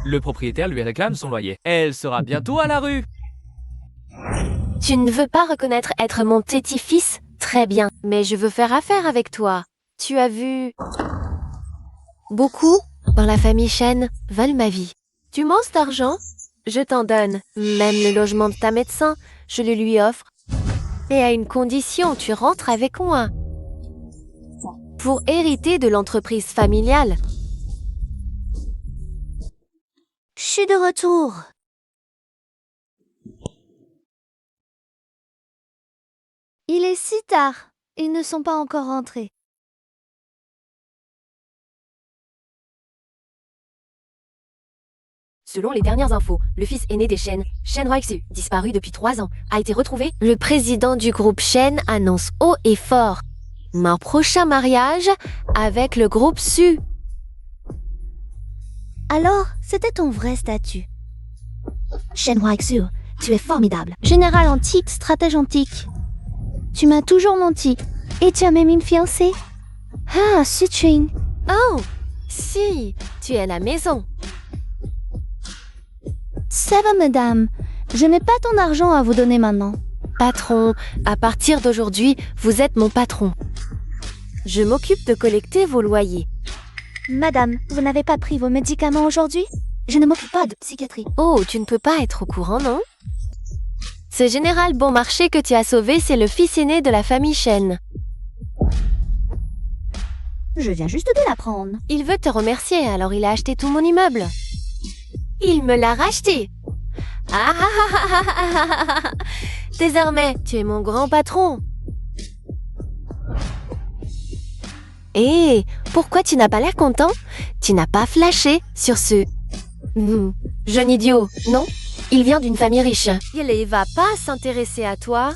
Le propriétaire lui réclame son loyer. Elle sera bientôt à la rue. Tu ne veux pas reconnaître être mon petit-fils? Très bien, mais je veux faire affaire avec toi. Tu as vu... Beaucoup, dans la famille Shen, veulent ma vie. Tu manges d'argent? Je t'en donne. Même le logement de ta médecin, je le lui offre. Et à une condition, tu rentres avec moi. Pour hériter de l'entreprise familiale. Je suis de retour. Il est si tard. Ils ne sont pas encore rentrés. Selon les dernières infos, le fils aîné des Shen, Shen Wexu, disparu depuis 3 ans, a été retrouvé. Le président du groupe Shen annonce haut et fort mon prochain mariage avec le groupe Su. Alors, c'était ton vrai statut. Shen Wexu, tu es formidable. Général antique, stratège antique. Tu m'as toujours menti. Et tu as même une fiancée. Ah, Su Ching. Oh, si, tu es à la maison. Ça va, madame. Je n'ai pas ton argent à vous donner maintenant. Patron, à partir d'aujourd'hui, vous êtes mon patron. Je m'occupe de collecter vos loyers. Madame, vous n'avez pas pris vos médicaments aujourd'hui? Je ne m'occupe pas de psychiatrie. Oh, tu ne peux pas être au courant, non? Ce général bon marché que tu as sauvé, c'est le fils aîné de la famille Shen. Je viens juste de l'apprendre. Il veut te remercier, alors il a acheté tout mon immeuble. Il me l'a racheté. Ah ah ah ah ah ah ah ah. Désormais, tu es mon grand patron. Hé, pourquoi tu n'as pas l'air content? Tu n'as pas flashé sur ce... jeune idiot, non? Il vient d'une famille riche. Il ne va pas s'intéresser à toi.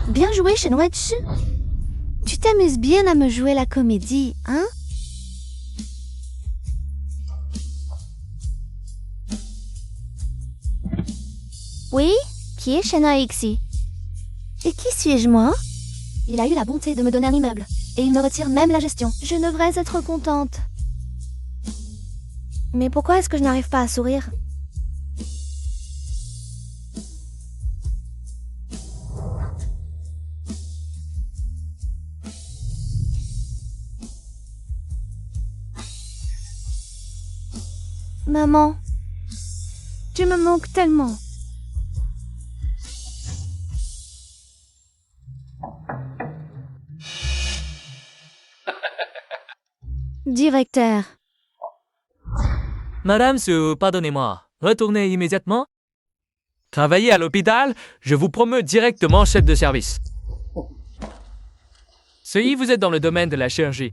Bien joué, Shenwatsu. Tu t'amuses bien à me jouer la comédie, hein? Oui? Qui est Shen Aixi? Et qui suis-je, moi? Il a eu la bonté de me donner un immeuble. Et il me retire même la gestion. Je devrais être contente. Mais pourquoi est-ce que je n'arrive pas à sourire? Maman, tu me manques tellement. Directeur. Madame Su, pardonnez-moi. Retournez immédiatement. Travaillez à l'hôpital, je vous promeux directement chef de service. Sui, vous êtes dans le domaine de la chirurgie.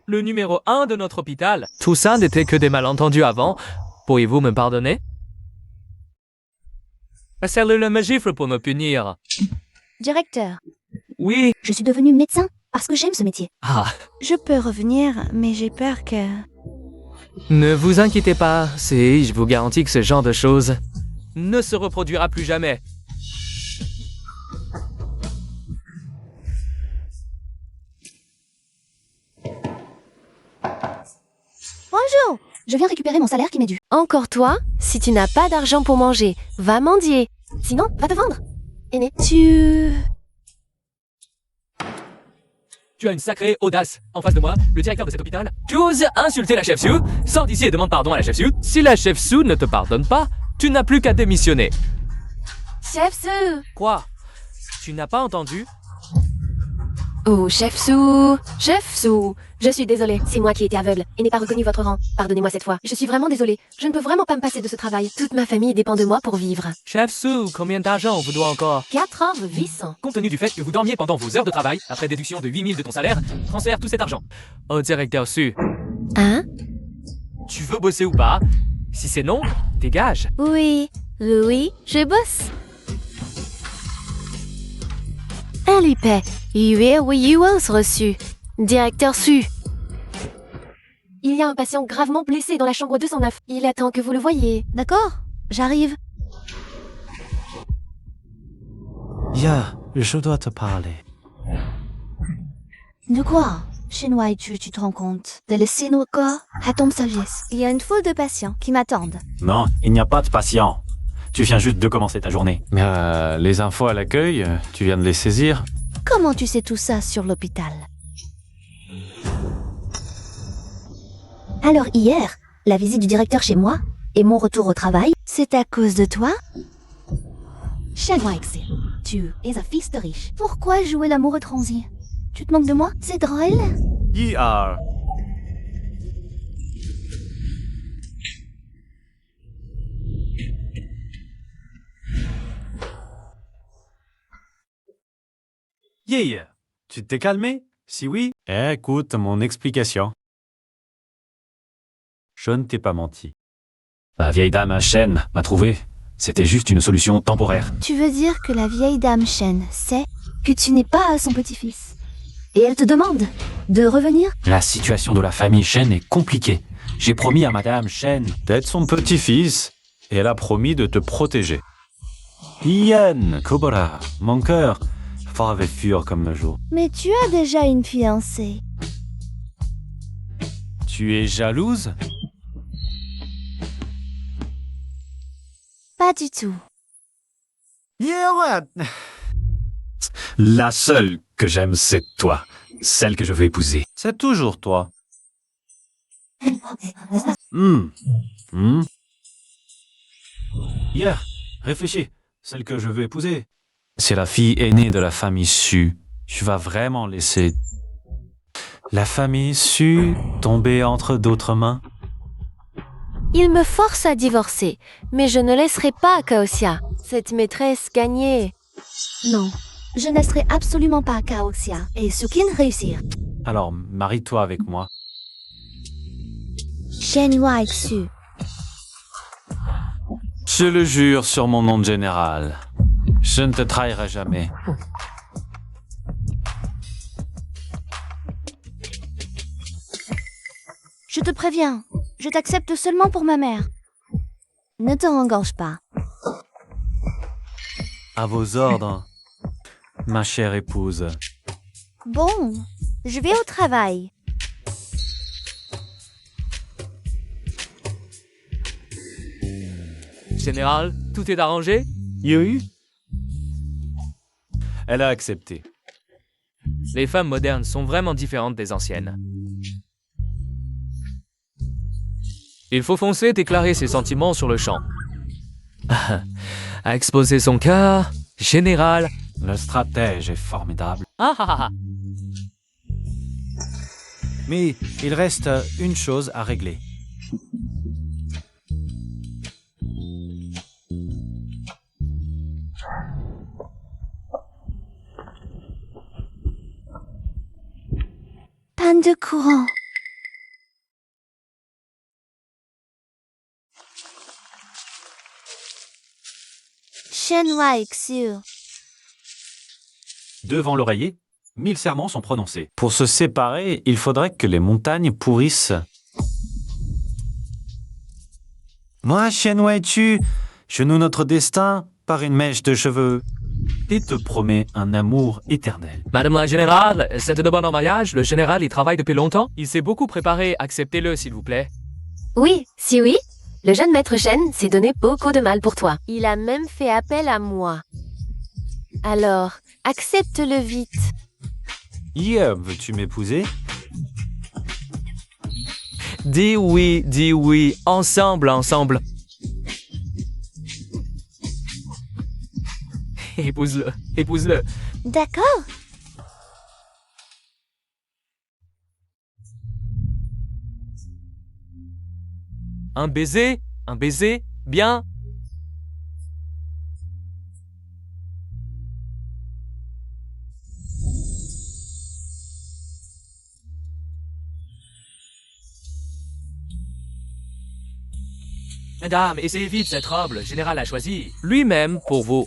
Le numéro 1 de notre hôpital. Tout ça n'était que des malentendus avant. Pourriez-vous me pardonner? La cellule me gifle pour me punir. Directeur, Oui. je suis devenue médecin parce que j'aime ce métier. Ah, Je peux revenir, mais j'ai peur que... ne vous inquiétez pas, je vous garantis que ce genre de choses ne se reproduira plus jamais. Bonjour, je viens récupérer mon salaire qui m'est dû. Encore toi? Si tu n'as pas d'argent pour manger, va mendier. Sinon, va te vendre. Aîné. Tu as une sacrée audace. En face de moi, le directeur de cet hôpital. Tu oses insulter la chef Su? Sors d'ici et demande pardon à la chef Su. Si la chef Su ne te pardonne pas, tu n'as plus qu'à démissionner. Chef Su! Quoi? Tu n'as pas entendu? Oh, chef Su! Chef Su! Je suis désolée, c'est moi qui étais aveugle et n'ai pas reconnu votre rang. Pardonnez-moi cette fois. Je suis vraiment désolée. Je ne peux vraiment pas me passer de ce travail. Toute ma famille dépend de moi pour vivre. Chef Su, combien d'argent on vous doit encore? 4 800. Compte tenu du fait que vous dormiez pendant vos heures de travail, après déduction de 8000 de ton salaire, transfère tout cet argent. Au directeur Su, Hein? tu veux bosser ou pas? Si c'est non, dégage. Oui, je bosse. Alipé, reçu. Directeur Su. Il y a un patient gravement blessé dans la chambre 209. Il attend que vous le voyiez. D'accord, j'arrive. Ya, je dois te parler. De quoi? Chinois, tu te rends compte de laisser nos corps à ton sagesse. Il y a une foule de patients qui m'attendent. Non, il n'y a pas de patient. Tu viens juste de commencer ta journée. Les infos à l'accueil, tu viens de les saisir? Comment tu sais tout ça sur l'hôpital? Alors hier, la visite du directeur chez moi et mon retour au travail, c'est à cause de toi? Chinois, tu es un fils de riche. Pourquoi jouer l'amoureux transi? Tu te moques de moi? C'est drôle? Yi are. Yeah, tu t'es calmé? Si oui, écoute mon explication. Je ne t'ai pas menti. La vieille dame Shen m'a trouvé. C'était juste une solution temporaire. Tu veux dire que la vieille dame Shen sait que tu n'es pas son petit-fils? Et elle te demande de revenir? La situation de la famille Shen est compliquée. J'ai promis à madame Shen. D'être son petit-fils, et elle a promis de te protéger. Ian, Kobora, mon cœur, fort et fur comme le jour. Mais tu as déjà une fiancée. Tu es jalouse? Pas du tout. La seule que j'aime, c'est toi. Celle que je veux épouser. C'est toujours toi. Hier, réfléchis. Celle que je veux épouser. C'est la fille aînée de la famille Su. Tu vas vraiment laisser la famille Su tomber entre d'autres mains? Il me force à divorcer, mais je ne laisserai pas Kaosia, cette maîtresse, gagner. Non, je ne laisserai absolument pas Kaosia et Sukin réussir. Alors, marie-toi avec moi. Shenhua Xu. Je le jure sur mon nom de général. Je ne te trahirai jamais. Je te préviens, je t'accepte seulement pour ma mère. Ne te rengorge pas. À vos ordres, ma chère épouse. Bon, je vais au travail. Général, tout est arrangé? Yu? Elle a accepté. Les femmes modernes sont vraiment différentes des anciennes. Il faut foncer déclarer ses sentiments sur le champ. À exposer son cas, général. Le stratège est formidable. Ah ah ah. Mais il reste une chose à régler. Panne de courant. Shenhua Xu. Devant l'oreiller, 1000 serments sont prononcés. Pour se séparer, il faudrait que les montagnes pourrissent. Moi, Shenhua Xu, je noue notre destin par une mèche de cheveux et te promets un amour éternel. Madame la générale, c'est de bon en mariage. Le général y travaille depuis longtemps. Il s'est beaucoup préparé. Acceptez-le, s'il vous plaît. Oui, si oui, le jeune maître Shen s'est donné beaucoup de mal pour toi. Il a même fait appel à moi. Alors, accepte-le vite. Hier, veux-tu m'épouser? Dis oui, ensemble, ensemble. Épouse-le, épouse-le. D'accord. Un baiser, bien. Madame, essayez vite cette robe, le général a choisi. Lui-même pour vous.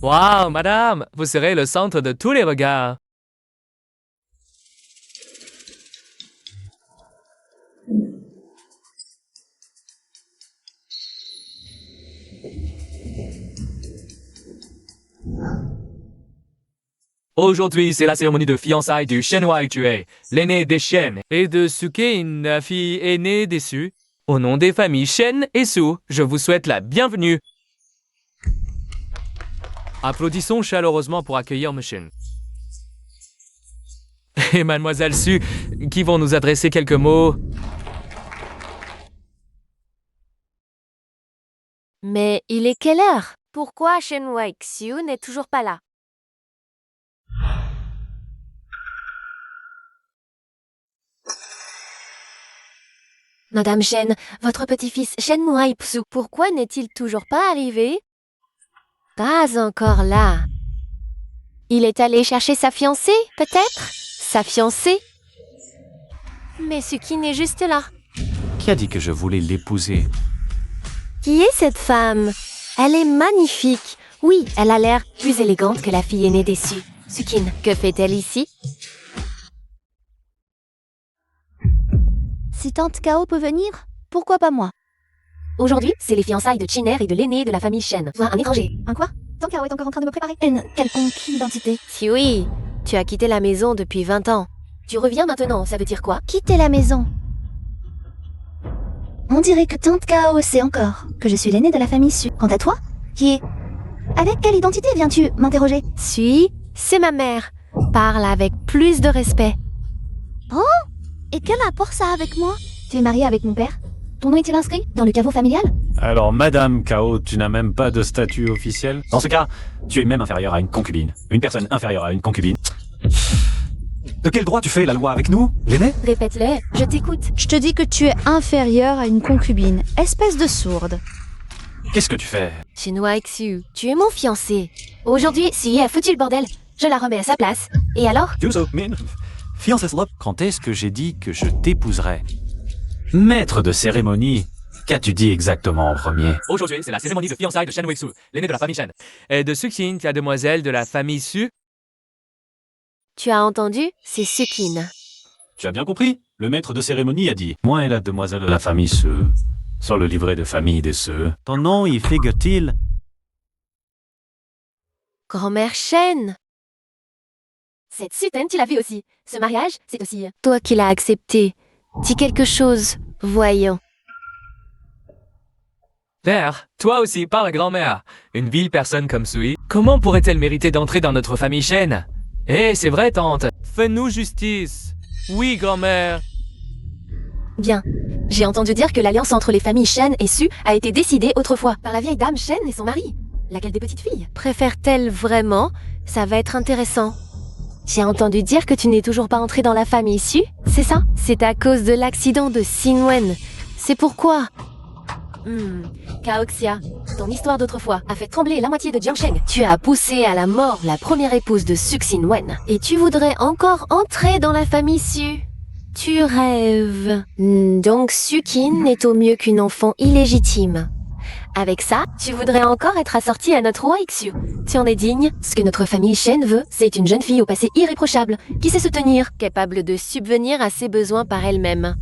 Waouh, madame, vous serez le centre de tous les regards. Aujourd'hui, c'est la cérémonie de fiançailles du Shenhua Xu, l'aîné des Shen, et de Suke, la fille aînée des Su. Au nom des familles Shen et Su, je vous souhaite la bienvenue. Applaudissons chaleureusement pour accueillir M. Shen. Et Mademoiselle Su, qui vont nous adresser quelques mots. Mais il est quelle heure? Pourquoi Shenhua Xu n'est toujours pas là? Madame Shen, votre petit-fils Shenhua Xu, pourquoi n'est-il toujours pas arrivé? Pas encore là. Il est allé chercher sa fiancée, peut-être? Sa fiancée? Mais Sukin est juste là. Qui a dit que je voulais l'épouser? Qui est cette femme? Elle est magnifique. Oui, elle a l'air plus élégante que la fille aînée déçue. Sukin, que fait-elle ici? Si tante Kao peut venir, pourquoi pas moi? Aujourd'hui, c'est les fiançailles de Chiner et de l'aîné de la famille Shen. Soit un étranger. Un quoi? Tante Kao est encore en train de me préparer une quelconque identité. Si oui, tu as quitté la maison depuis 20 ans. Tu reviens maintenant, ça veut dire quoi? Quitter la maison. On dirait que tante Kao sait encore que je suis l'aînée de la famille Su. Quant à toi, qui est... Avec quelle identité viens-tu m'interroger? Sui, c'est ma mère. Parle avec plus de respect. Et quel rapport ça avec moi? Tu es mariée avec mon père? Ton nom est-il inscrit dans le caveau familial? Alors, Madame Kao, tu n'as même pas de statut officiel? Dans ce cas, tu es même inférieur à une concubine. Une personne inférieure à une concubine. De quel droit tu fais la loi avec nous, l'aîné? Répète-le, je t'écoute. Je te dis que tu es inférieure à une concubine, espèce de sourde. Qu'est-ce que tu fais? Chinois Xu, tu es mon fiancé. Aujourd'hui, Sui a foutu le bordel. Je la remets à sa place. Et alors? Quand est-ce que j'ai dit que je t'épouserais? Maître de cérémonie, qu'as-tu dit exactement en premier? Aujourd'hui, c'est la cérémonie de fiançailles de Shen Weixu, l'aîné de la famille Shen. Et de Sukin, la demoiselle de la famille Su. Tu as entendu? C'est Sukin. Tu as bien compris? Le maître de cérémonie a dit « Moi et la demoiselle de la famille Se, sur le livret de famille des Se. » Ton nom y figure-t-il? Grand-mère Shen. Cette Suten, tu l'as vu aussi. Ce mariage, c'est aussi... Toi qui l'as accepté. Dis quelque chose. Voyons. Père, toi aussi, parle grand-mère. Une vile personne comme Sui, comment pourrait-elle mériter d'entrer dans notre famille Shen? Eh, c'est vrai, tante. Fais-nous justice. Oui, grand-mère. Bien. J'ai entendu dire que l'alliance entre les familles Shen et Su a été décidée autrefois par la vieille dame Shen et son mari. Laquelle des petites filles? Préfère-t-elle vraiment? Ça va être intéressant. J'ai entendu dire que tu n'es toujours pas entré dans la famille Su, c'est ça? C'est à cause de l'accident de Xinwen. C'est pourquoi? Kaoxia, ton histoire d'autrefois a fait trembler la moitié de Jiangsheng. Tu as poussé à la mort la première épouse de Su Xinwen. Et tu voudrais encore entrer dans la famille Su? Tu rêves. Donc Sukin est au mieux qu'une enfant illégitime. Avec ça, tu voudrais encore être assorti à notre roi Xu. Tu en es digne. Ce que notre famille Shen veut, c'est une jeune fille au passé irréprochable, qui sait se tenir, capable de subvenir à ses besoins par elle-même.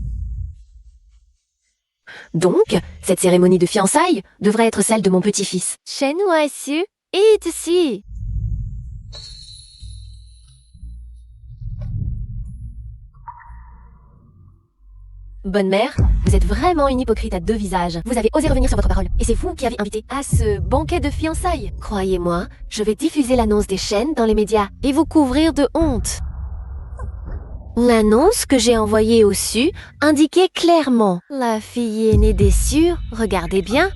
Donc, cette cérémonie de fiançailles devrait être celle de mon petit-fils. Shen Waisu est ici. Bonne mère, vous êtes vraiment une hypocrite à deux visages. Vous avez osé revenir sur votre parole. Et c'est vous qui avez invité à ce banquet de fiançailles. Croyez-moi, je vais diffuser l'annonce des chaînes dans les médias et vous couvrir de honte. L'annonce que j'ai envoyée au Su indiquait clairement « La fille aînée des Su, regardez bien ».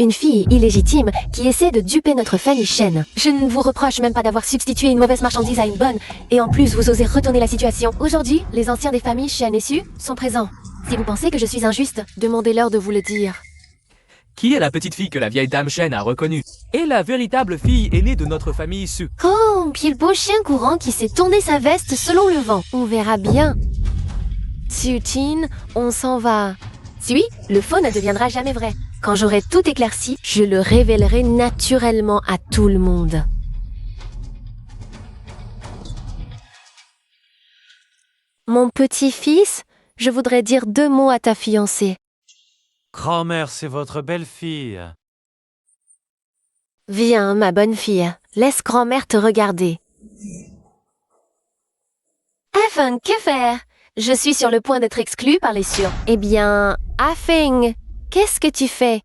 Une fille illégitime qui essaie de duper notre famille Shen. Je ne vous reproche même pas d'avoir substitué une mauvaise marchandise à une bonne. Et en plus, vous osez retourner la situation. Aujourd'hui, les anciens des familles Shen et Su sont présents. Si vous pensez que je suis injuste, demandez-leur de vous le dire. Qui est la petite fille que la vieille dame Shen a reconnue? Et la véritable fille aînée de notre famille Su. Oh, puis le beau chien courant qui s'est tourné sa veste selon le vent. On verra bien. Sutin, on s'en va. Si oui, le faux ne deviendra jamais vrai. Quand j'aurai tout éclairci, je le révélerai naturellement à tout le monde. Mon petit-fils, je voudrais dire 2 mots à ta fiancée. Grand-mère, c'est votre belle-fille. Viens, ma bonne fille, laisse grand-mère te regarder. Afin, que faire? Je suis sur le point d'être exclue par les sûrs. Eh bien, Afing, qu'est-ce que tu fais?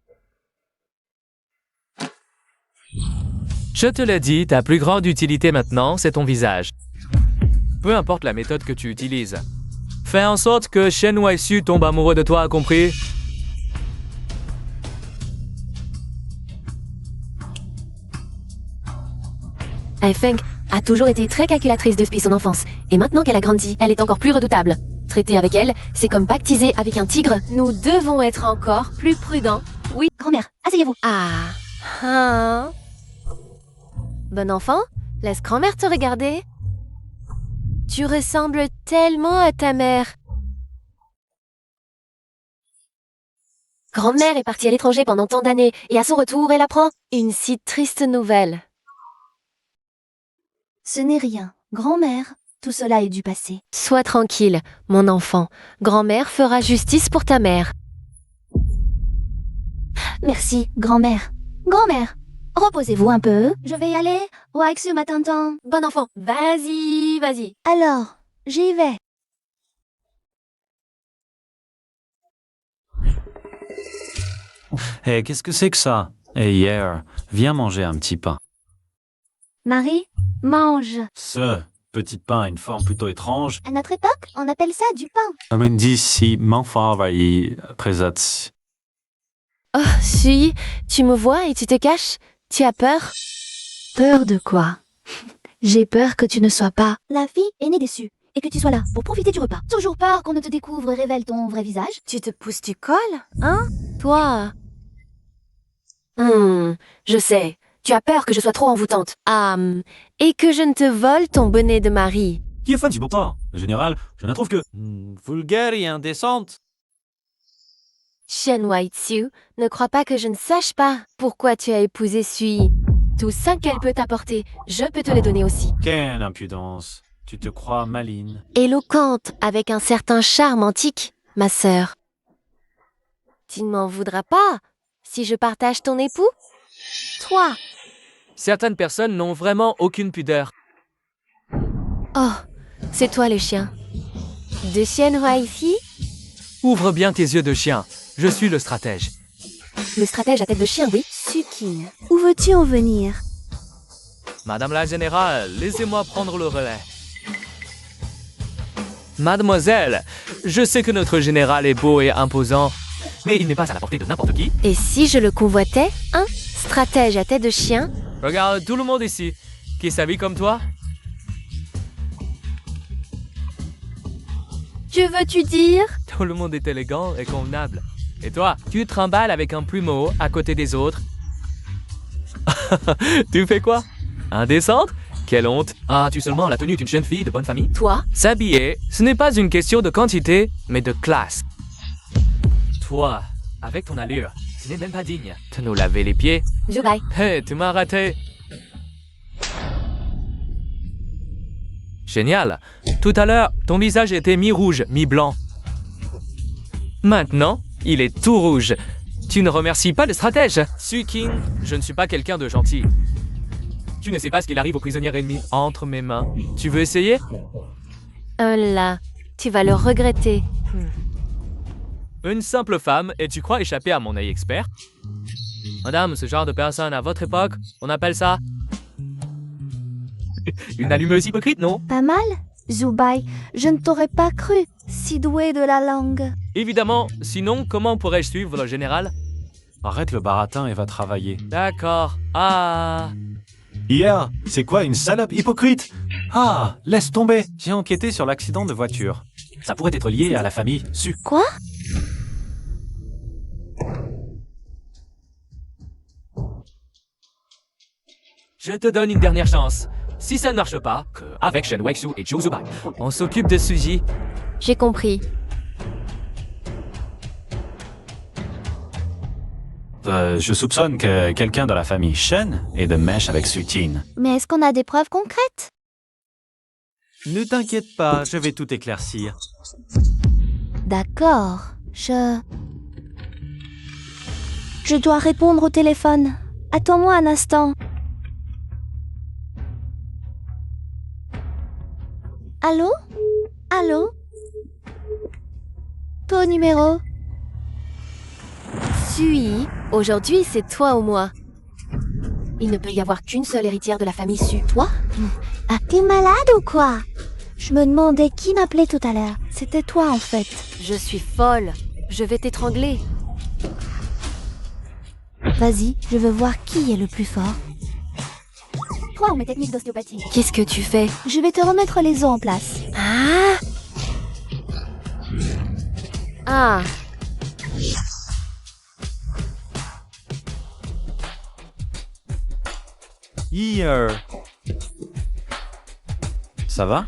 Je te l'ai dit, ta plus grande utilité maintenant, c'est ton visage. Peu importe la méthode que tu utilises. Fais en sorte que Shen Waisu tombe amoureux de toi, compris? Feng a toujours été très calculatrice depuis son enfance, et maintenant qu'elle a grandi, elle est encore plus redoutable. Traiter avec elle, c'est comme pactiser avec un tigre. Nous devons être encore plus prudents. Oui, grand-mère, asseyez-vous. Ah. Bon enfant, laisse grand-mère te regarder. Tu ressembles tellement à ta mère. Grand-mère est partie à l'étranger pendant tant d'années et à son retour, elle apprend une si triste nouvelle. Ce n'est rien. Grand-mère, tout cela est du passé. Sois tranquille, mon enfant. Grand-mère fera justice pour ta mère. Merci, grand-mère. Grand-mère, reposez-vous un peu. Je vais y aller. Waxu m'attend. Bon enfant, vas-y, vas-y. Alors, j'y vais. Hé, qu'est-ce que c'est que ça? Hé, hier, viens manger un petit pain. Marie, mange. Ce petit pain a une forme plutôt étrange. À notre époque, on appelle ça du pain. Men d'ici, m'enfant va y présenter. Oh, Sui, tu me vois et tu te caches? Tu as peur? Peur de quoi? J'ai peur que tu ne sois pas la fille aînée déçue et que tu sois là pour profiter du repas. Toujours peur qu'on ne te découvre et révèle ton vrai visage. Tu te pousses du col, hein? Toi? Je sais. Tu as peur que je sois trop envoûtante. Ah, et que je ne te vole ton bonnet de mari. Qui est fan du pourtant? Le général, je ne trouve que... Vulgaire et indécente. Shen Waitsu, ne crois pas que je ne sache pas pourquoi tu as épousé Sui. Tous 5 qu'elle peut t'apporter, je peux te les donner aussi. Quelle impudence. Tu te crois maline. Éloquente, avec un certain charme antique, ma sœur. Tu ne m'en voudras pas si je partage ton époux? Toi. Certaines personnes n'ont vraiment aucune pudeur. Oh, c'est toi le chien. De Shen Waifi? Ouvre bien tes yeux de chien. Je suis le stratège. Le stratège à tête de chien, oui. Sukin, où veux-tu en venir? Madame la générale, laissez-moi prendre le relais. Mademoiselle, je sais que notre général est beau et imposant, mais il n'est pas à la portée de n'importe qui. Et si je le convoitais, hein? Stratège à tête de chien? Regarde tout le monde ici, qui s'habille comme toi. Que veux-tu dire? Tout le monde est élégant et convenable. Et toi, tu te trimbales avec un plumeau à côté des autres. Tu fais quoi? Indécente? Quelle honte. As-tu seulement la tenue d'une jeune fille de bonne famille? Toi? S'habiller, ce n'est pas une question de quantité, mais de classe. Toi, avec ton allure, ce n'est même pas digne de nous laver les pieds. Je baille. Hé, tu m'as raté. Génial. Tout à l'heure, ton visage était mi-rouge, mi-blanc. Maintenant, il est tout rouge. Tu ne remercies pas le stratège. Sukin, je ne suis pas quelqu'un de gentil. Tu ne sais pas ce qu'il arrive aux prisonniers ennemis entre mes mains. Tu veux essayer? Oh là, tu vas le regretter. Une simple femme, et tu crois échapper à mon œil expert? Madame, ce genre de personne à votre époque, on appelle ça... une allumeuse hypocrite, non? Pas mal? Zubai, je ne t'aurais pas cru, si doué de la langue. Évidemment, sinon, comment pourrais-je suivre le général? Arrête le baratin et va travailler. D'accord. Ah... Hier, c'est quoi une salope hypocrite? Ah, laisse tomber. J'ai enquêté sur l'accident de voiture. Ça pourrait être lié à la famille Su. Quoi? Je te donne une dernière chance. Si ça ne marche pas, avec Shen Weixu et Zhou Zubai, on s'occupe de Suzy. J'ai compris. Je soupçonne que quelqu'un de la famille Shen est de mèche avec Sutin. Mais est-ce qu'on a des preuves concrètes? Ne t'inquiète pas, je vais tout éclaircir. D'accord, je dois répondre au téléphone. Attends-moi un instant. Allô? Allô? Ton numéro? Sui, aujourd'hui c'est toi ou moi. Il ne peut y avoir qu'une seule héritière de la famille Su. Toi? Ah, t'es malade ou quoi? Je me demandais qui m'appelait tout à l'heure. C'était toi en fait. Je suis folle. Je vais t'étrangler. Vas-y, je veux voir qui est le plus fort. Toi ou mes techniques d'ostéopathie? Qu'est-ce que tu fais? Je vais te remettre les os en place. Ah! Ah! Hier. Ça va?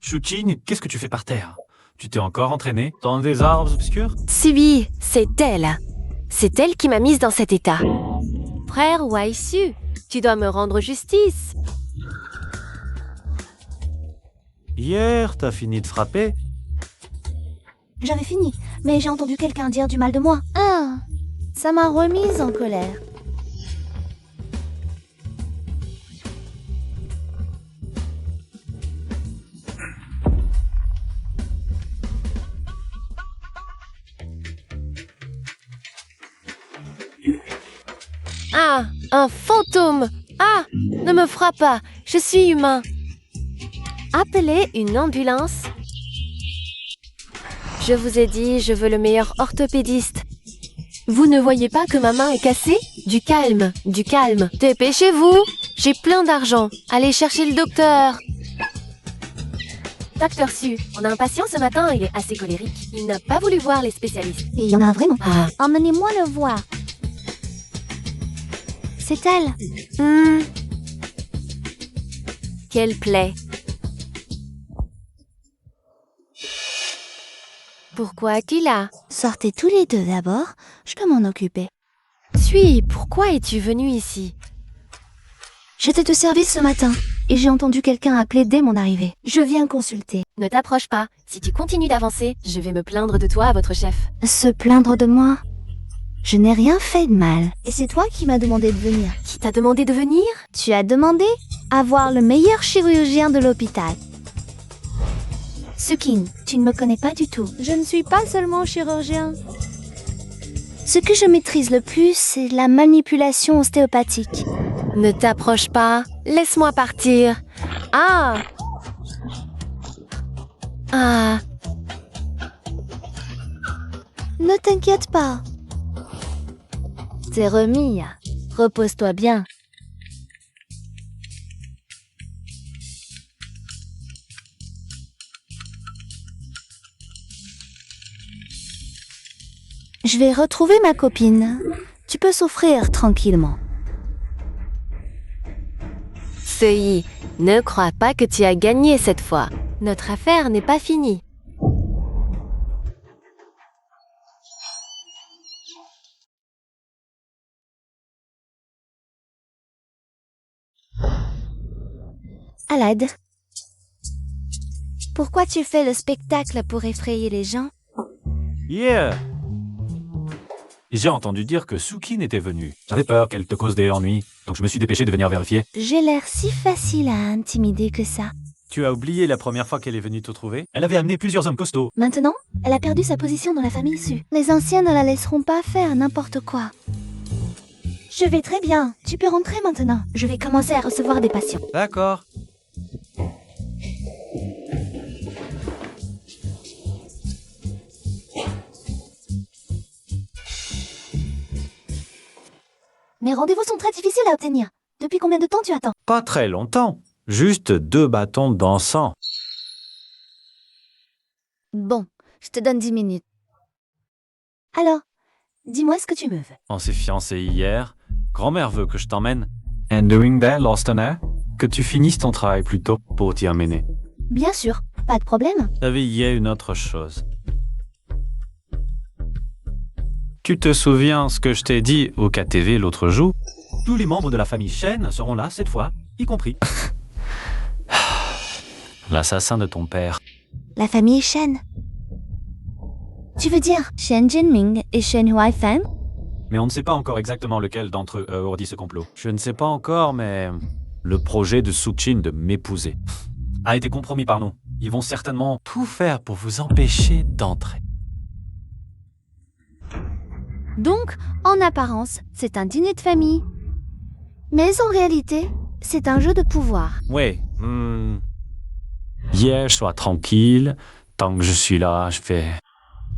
Sutin, qu'est-ce que tu fais par terre? Tu t'es encore entraîné dans des arbres obscurs? Sui, c'est elle. C'est elle qui m'a mise dans cet état. Frère Waisu, tu dois me rendre justice. Hier, t'as fini de frapper? J'avais fini, mais j'ai entendu quelqu'un dire du mal de moi. Ah, ça m'a remise en colère. Ah, un fantôme. Ah, ne me frappe pas, je suis humain. Appelez une ambulance. Je vous ai dit, je veux le meilleur orthopédiste. Vous ne voyez pas que ma main est cassée? Du calme, du calme. Dépêchez-vous, j'ai plein d'argent. Allez chercher le docteur. Docteur Su, on a un patient ce matin, il est assez colérique. Il n'a pas voulu voir les spécialistes. Et il y en a un vraiment. Ah. Emmenez-moi le voir. C'est elle. Quelle plaie. Pourquoi es-tu là? Sortez tous les deux d'abord, je peux m'en occuper. Suis, pourquoi es-tu venu ici? J'étais de service ce matin et j'ai entendu quelqu'un appeler dès mon arrivée. Je viens consulter. Ne t'approche pas. Si tu continues d'avancer, je vais me plaindre de toi à votre chef. Se plaindre de moi? Je n'ai rien fait de mal. Et c'est toi qui m'as demandé de venir. Qui t'a demandé de venir? Tu as demandé à voir le meilleur chirurgien de l'hôpital. Sukin, tu ne me connais pas du tout. Je ne suis pas seulement chirurgien. Ce que je maîtrise le plus, c'est la manipulation ostéopathique. Ne t'approche pas. Laisse-moi partir. Ah! Ah! Ne t'inquiète pas. T'es remis. Repose-toi bien. Je vais retrouver ma copine. Tu peux souffrir tranquillement. Sui, ne crois pas que tu as gagné cette fois. Notre affaire n'est pas finie. À l'aide. Pourquoi tu fais le spectacle pour effrayer les gens? Yeah! J'ai entendu dire que Sukin était venue. J'avais peur qu'elle te cause des ennuis, donc je me suis dépêché de venir vérifier. J'ai l'air si facile à intimider que ça. Tu as oublié la première fois qu'elle est venue te trouver? Elle avait amené plusieurs hommes costauds. Maintenant, elle a perdu sa position dans la famille Su. Les anciens ne la laisseront pas faire n'importe quoi. Je vais très bien. Tu peux rentrer maintenant. Je vais commencer à recevoir des patients. D'accord. Mes rendez-vous sont très difficiles à obtenir. Depuis combien de temps tu attends? Pas très longtemps. Juste 2 bâtons d'encens. Bon, je te donne 10 minutes. Alors, dis-moi ce que tu me veux. On s'est fiancés hier. Grand-mère veut que je t'emmène. And doing that, Lostoner? Que tu finisses ton travail plus tôt pour t'y amener. Bien sûr, pas de problème. T'avais y a une autre chose. Tu te souviens ce que je t'ai dit au KTV l'autre jour? Tous les membres de la famille Shen seront là cette fois, y compris. L'assassin de ton père. La famille Shen. Tu veux dire Shen Jinming et Shen Huaifeng? Mais on ne sait pas encore exactement lequel d'entre eux a ourdi ce complot. Je ne sais pas encore, mais le projet de Sukin de m'épouser A été compromis par nous. Ils vont certainement... tout faire pour vous empêcher d'entrer. Donc, en apparence, c'est un dîner de famille. Mais en réalité, c'est un jeu de pouvoir. Oui. Hier, sois tranquille. Tant que je suis là, je fais...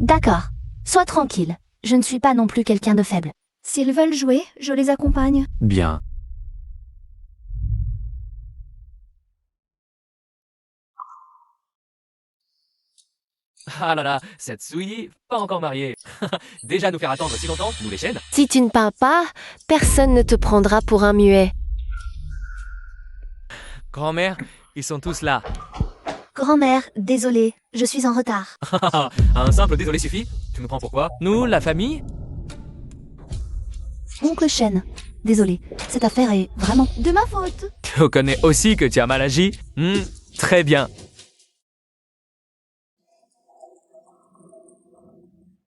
D'accord, sois tranquille. Je ne suis pas non plus quelqu'un de faible. S'ils veulent jouer, je les accompagne. Bien. Ah là là, cette Sui, pas encore mariée. Déjà nous faire attendre si longtemps, nous les chaînes. Si tu ne parles pas, personne ne te prendra pour un muet. Grand-mère, ils sont tous là. Grand-mère, désolée, je suis en retard. Un simple désolé suffit. Tu me prends pour quoi? Nous, la famille? Oncle Shen, désolé, cette affaire est vraiment de ma faute. Tu reconnais aussi que tu as mal agi? Très bien.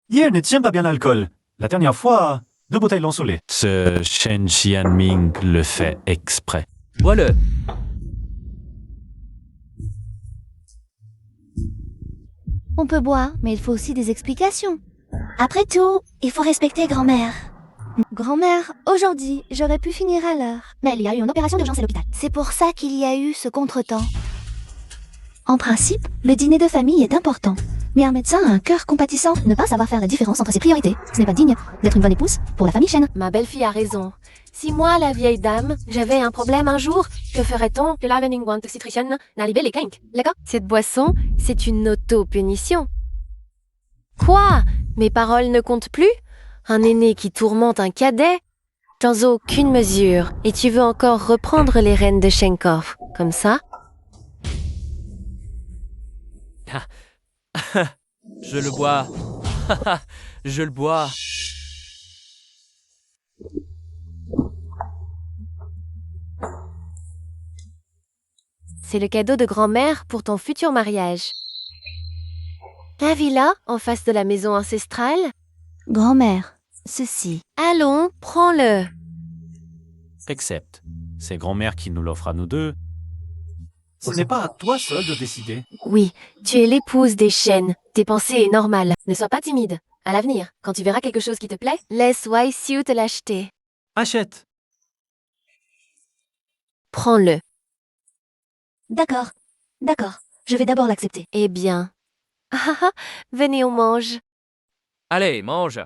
Hier ne tient pas bien l'alcool. La dernière fois, 2 bouteilles l'ont saoulé. Ce Shen Xianming le fait exprès. Bois-le. On peut boire, mais il faut aussi des explications. Après tout, il faut respecter grand-mère. Grand-mère, aujourd'hui, j'aurais pu finir à l'heure. Mais il y a eu une opération d'urgence à l'hôpital. C'est pour ça qu'il y a eu ce contretemps. En principe, le dîner de famille est important. Mais un médecin a un cœur compatissant, ne pas savoir faire la différence entre ses priorités. Ce n'est pas digne d'être une bonne épouse pour la famille Shen. Ma belle-fille a raison. Si moi, la vieille dame, j'avais un problème un jour, que ferait-on? Cette boisson, c'est une auto-punition. Quoi? Mes paroles ne comptent plus? Un aîné qui tourmente un cadet? Dans aucune mesure. Et tu veux encore reprendre les rênes de Shenkov, comme ça? Je le bois. Je le bois. C'est le cadeau de grand-mère pour ton futur mariage. La villa, en face de la maison ancestrale? Grand-mère, ceci. Allons, prends-le. Accepte. C'est grand-mère qui nous l'offre à nous deux. Ce n'est pas à toi seul de décider. Oui, tu es l'épouse des Shen. Tes pensées est normale. Ne sois pas timide. À l'avenir, quand tu verras quelque chose qui te plaît, laisse Wai Siu te l'acheter. Achète. Prends-le. D'accord, d'accord, je vais d'abord l'accepter. Eh bien. Venez, on mange. Allez, mange.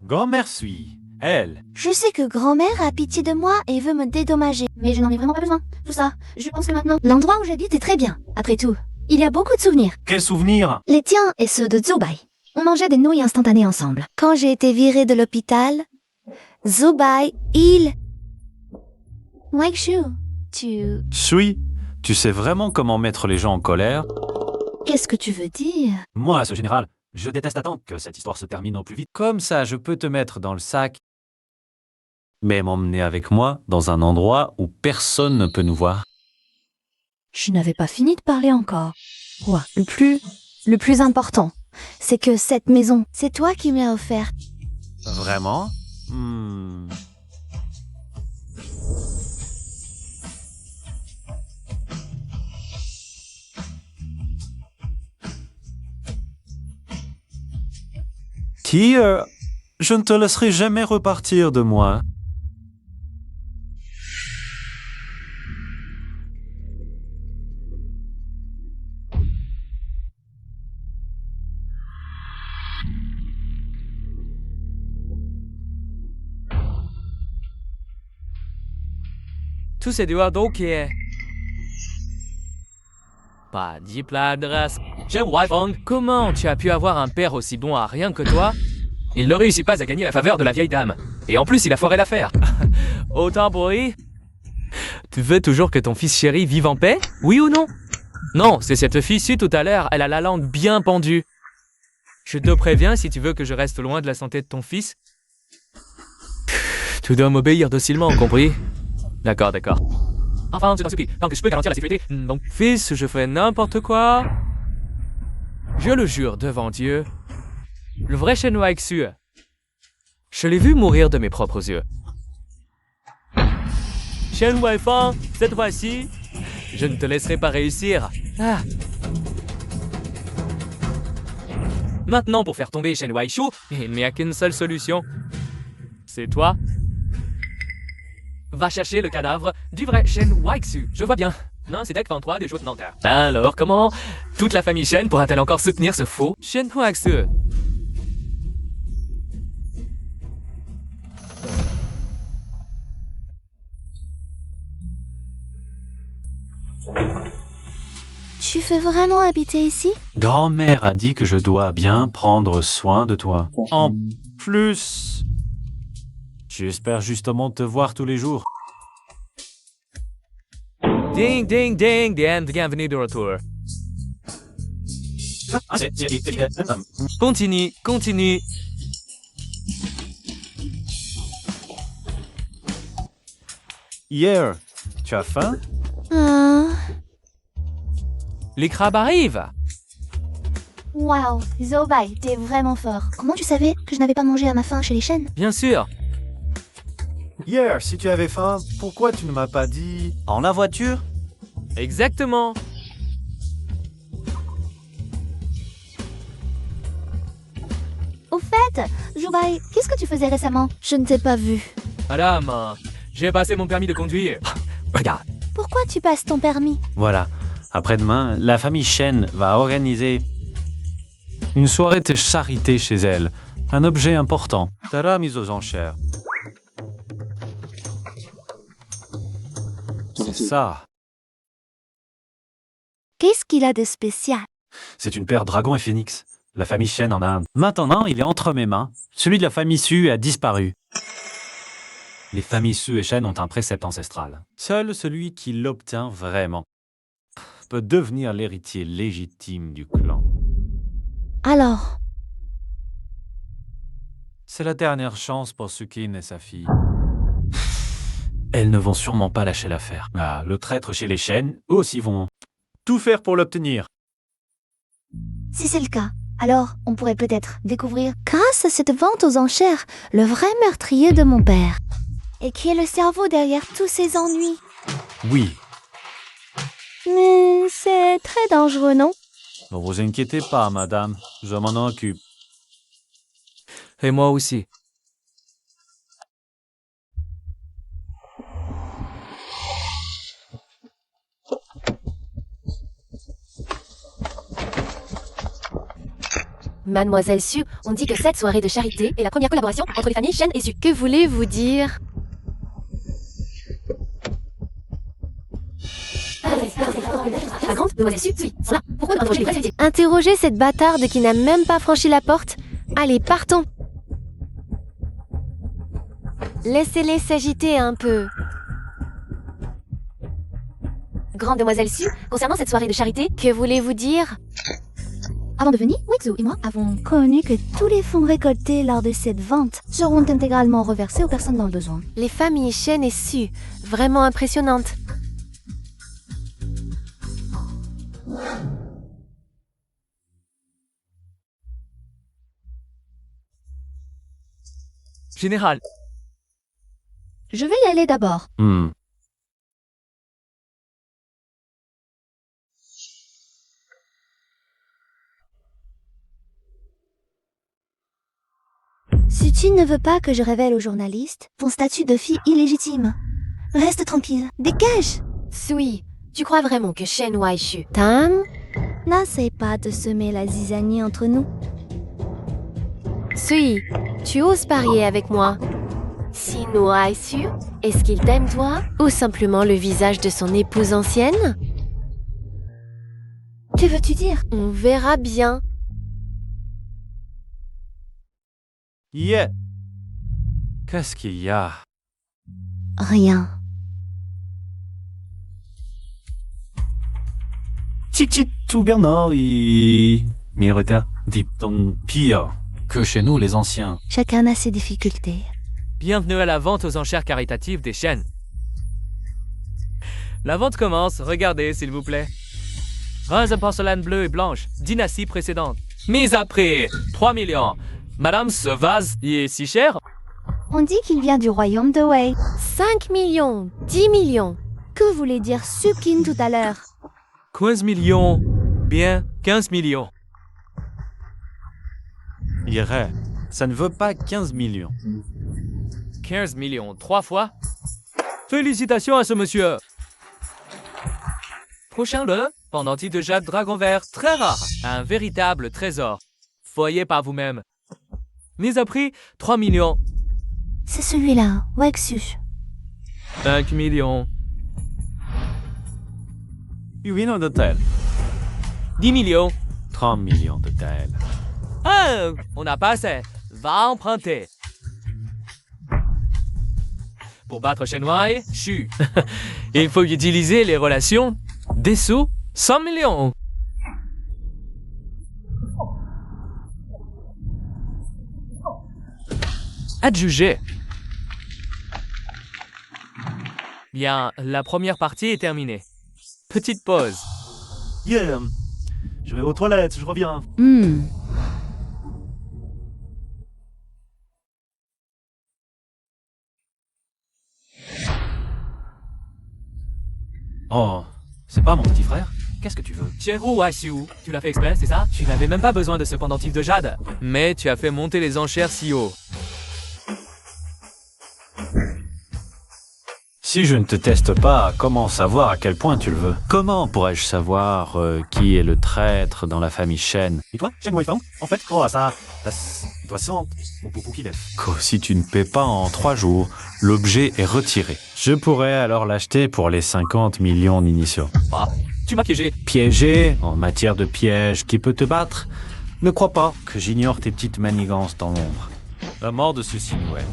Grand-mère suit. Elle. Je sais que grand-mère a pitié de moi et veut me dédommager, mais je n'en ai vraiment pas besoin. Tout ça, je pense que maintenant, l'endroit où j'habite est très bien. Après tout, il y a beaucoup de souvenirs. Quel souvenir? Les tiens et ceux de Zubai. On mangeait des nouilles instantanées ensemble. Quand j'ai été virée de l'hôpital, Zubai, il... Waikshu, tu... Sui, tu sais vraiment comment mettre les gens en colère? Qu'est-ce que tu veux dire? Moi, ce général, je déteste attendre que cette histoire se termine au plus vite. Comme ça, je peux te mettre dans le sac, mais m'emmener avec moi dans un endroit où personne ne peut nous voir. Je n'avais pas fini de parler encore. Ouais, le plus important, c'est que cette maison, c'est toi qui me l'as offerte. Vraiment? Tyr, je ne te laisserai jamais repartir de moi. Tous ces doigts d'eau qui est. Pas d'y plaindre. J'aime Wi-Fi. Comment tu as pu avoir un père aussi bon à rien que toi? Il ne réussit pas à gagner la faveur de la vieille dame. Et en plus, il a foiré l'affaire. Autant pour lui. Tu veux toujours que ton fils chéri vive en paix? Oui ou non? Non, c'est cette fille-ci tout à l'heure, elle a la langue bien pendue. Je te préviens, si tu veux que je reste loin de la santé de ton fils, tu dois m'obéir docilement, compris? D'accord, d'accord. Enfin, c'est un supplie, tant que je peux garantir la sécurité. Donc, fils, je ferai n'importe quoi. Je le jure devant Dieu. Le vrai Shen Wai-Xu. Je l'ai vu mourir de mes propres yeux. Shen Wai-Fan, cette fois-ci, je ne te laisserai pas réussir. Ah. Maintenant, pour faire tomber Shen Wai-Shu, il n'y a qu'une seule solution. C'est toi. Va chercher le cadavre du vrai Shen Wai-Xu. Je vois bien. Non, c'est Deck 23 des choses Nanterre. Alors, comment toute la famille Shen pourra-t-elle encore soutenir ce faux Shen Wai-Xu? Tu veux vraiment habiter ici? Grand-mère a dit que je dois bien prendre soin de toi. En plus, j'espère justement te voir tous les jours. Ding, ding, ding, bienvenue de retour. Continue, continue. Hier, tu as faim? Ah, Les crabes arrivent. waouh, Zobai, t'es vraiment fort. Comment tu savais que je n'avais pas mangé à ma faim chez les chênes? Bien sûr. Hier, si tu avais faim, pourquoi tu ne m'as pas dit en la voiture? Exactement. Au fait, Zobai, qu'est-ce que tu faisais récemment? Je ne t'ai pas vu. Madame, j'ai passé mon permis de conduire. Regarde. Pourquoi tu passes ton permis? Voilà. Après-demain, la famille Chen va organiser une soirée de charité chez elle. Un objet important. Tara mise aux enchères. C'est ça. Qu'est-ce qu'il a de spécial? C'est une paire dragon et phénix. La famille Chen en a un. Maintenant, il est entre mes mains. Celui de la famille Su a disparu. Les familles Su et Chen ont un précepte ancestral. Seul celui qui l'obtient vraiment peut devenir l'héritier légitime du clan. Alors, C'est la dernière chance pour Sukin et sa fille. Elles ne vont sûrement pas lâcher l'affaire. Ah, le traître chez les Chen, eux aussi vont. Tout faire pour l'obtenir. si c'est le cas, alors on pourrait peut-être découvrir, grâce à cette vente aux enchères, le vrai meurtrier de mon père. Et qui est le cerveau derrière tous ces ennuis. Oui. Mais c'est très dangereux, non? Ne vous inquiétez pas, madame. Je m'en occupe. Et moi aussi. Mademoiselle Su, on dit que cette soirée de charité est la première collaboration entre les familles Chen et Su. Que voulez-vous dire? La grande demoiselle Su, oui, sont là. Pourquoi nous interroger les vrais héritiers? Interroger cette bâtarde qui n'a même pas franchi la porte? Allez, partons. Laissez-les s'agiter un peu. Grande demoiselle Su, concernant cette soirée de charité, que voulez-vous dire? Avant de venir, Wixu et moi avons connu que tous les fonds récoltés lors de cette vente seront intégralement reversés aux personnes dans le besoin. Les familles Chen et Su, vraiment impressionnantes. Général, Je vais y aller d'abord. Si tu ne veux pas que je révèle aux journalistes ton statut de fille illégitime, reste tranquille. Dégage! Sui, tu crois vraiment que Shen Waishu Tam? N'essaie pas de semer la zizanie entre nous. Sui, tu oses parier avec moi? Si Waishu, est-ce qu'il t'aime toi? Ou simplement le visage de son épouse ancienne? Que veux-tu dire? On verra bien. Yeah. Qu'est-ce qu'il y a? Rien. tout Bernard et Mireta dit ton pire que chez nous les anciens. Chacun a ses difficultés. bienvenue à la vente aux enchères caritatives des Chen. La vente commence, regardez s'il vous plaît. Vase de porcelaine bleue et blanche, dynastie précédente. Mise à prix, 3 millions. Madame, ce vase y est si cher? On dit qu'il vient du royaume de Wei. 5 millions, 10 millions. Que voulait dire Sukin tout à l'heure? 15 millions. Bien, 15 millions. Irait. Ça ne veut pas 15 millions. 15 millions, 3 fois. Félicitations à ce monsieur. Prochain le pendentif de jade dragon vert, très rare. Un véritable trésor. Voyez par vous-même. Mise à prix, 3 millions. C'est celui-là, Wexu. 5 millions. Oui, non, d'hôtel. 10 millions. 30 millions de taels. Ah, on n'a pas assez. Va emprunter. Pour battre Shen Wei, Xu. Il faut utiliser les relations. Des sous, 100 millions. Adjugé. Bien, la première partie est terminée. Petite pause. Yeah. Je vais aux toilettes, je reviens. Oh, c'est pas mon petit frère? Qu'est-ce que tu veux? Cherou Waixiu, tu l'as fait exprès, c'est ça? Tu n'avais même pas besoin de ce pendentif de jade. Mais tu as fait monter les enchères si haut. Si je ne te teste pas, comment savoir à quel point tu le veux? Comment pourrais-je savoir qui est le traître dans la famille Shen? Et toi, Shen Weifeng? En fait, oh, ça, toi sens mon poupou qui lève. Si tu ne paies pas en 3 jours, l'objet est retiré. Je pourrais alors l'acheter pour les 50 millions d'initiaux. Ah, tu m'as piégé. Piégé, en matière de piège, qui peut te battre? Ne crois pas que j'ignore tes petites manigances dans l'ombre. La mort de ce Sinway.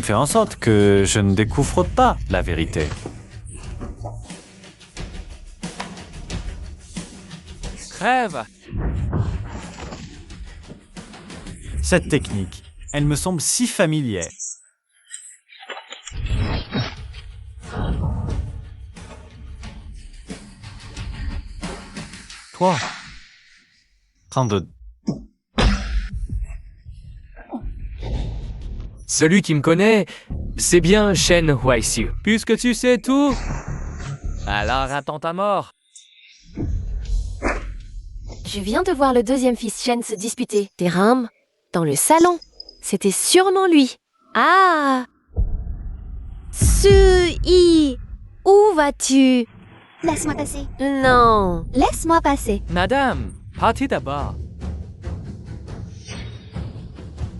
Fais en sorte que je ne découvre pas la vérité. Crève. Cette technique, elle me semble si familière. Toi, train de... Celui qui me connaît, c'est bien Shen Waixiu. Puisque tu sais tout, alors attends ta mort. Je viens de voir le deuxième fils Shen se disputer. Des rames dans le salon. C'était sûrement lui. Ah! Sui! Où vas-tu? Laisse-moi passer. Non. Laisse-moi passer. Madame, partez d'abord.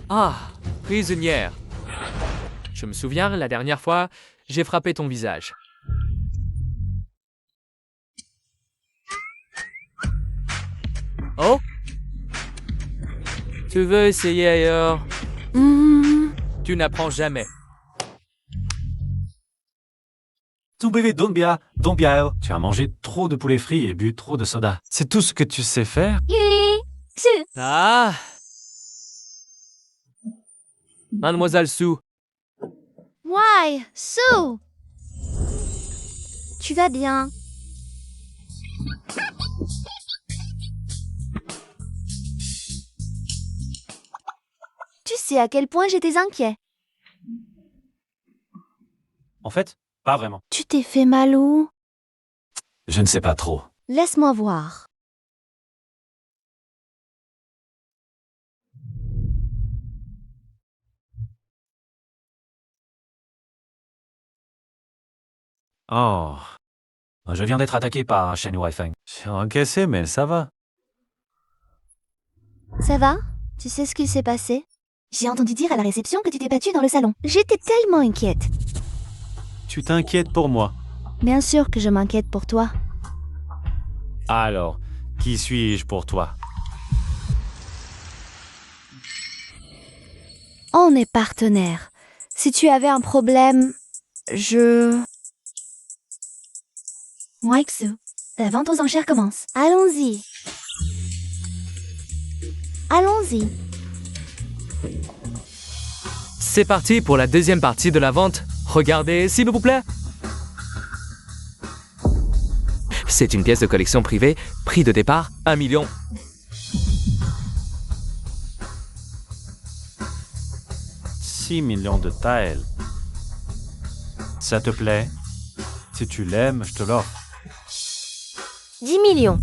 Ah, prisonnière. Je me souviens, la dernière fois, j'ai frappé ton visage. Oh? Tu veux essayer ailleurs? Tu n'apprends jamais. Ton bébé Dongbia, tu as mangé trop de poulet frit et bu trop de soda. C'est tout ce que tu sais faire? Ah! Mademoiselle Su, Why, Sue? Tu vas bien? Tu sais à quel point j'étais inquiet. En fait, pas vraiment. Tu t'es fait mal où? Je ne sais pas trop. Laisse-moi voir. Oh, je viens d'être attaqué par Shen Weifeng. J'ai encaissé, mais ça va. Ça va? Tu sais ce qu'il s'est passé? J'ai entendu dire à la réception que tu t'es battue dans le salon. J'étais tellement inquiète. Tu t'inquiètes pour moi. Bien sûr que je m'inquiète pour toi. Alors, qui suis-je pour toi? On est partenaires. Si tu avais un problème, Moi, Xu, la vente aux enchères commence. Allons-y. Allons-y. c'est parti pour la deuxième partie de la vente. Regardez, s'il vous plaît. C'est une pièce de collection privée, prix de départ 1 million. « 6 millions de taels. Ça te plaît? Si tu l'aimes, je te l'offre. 10 millions.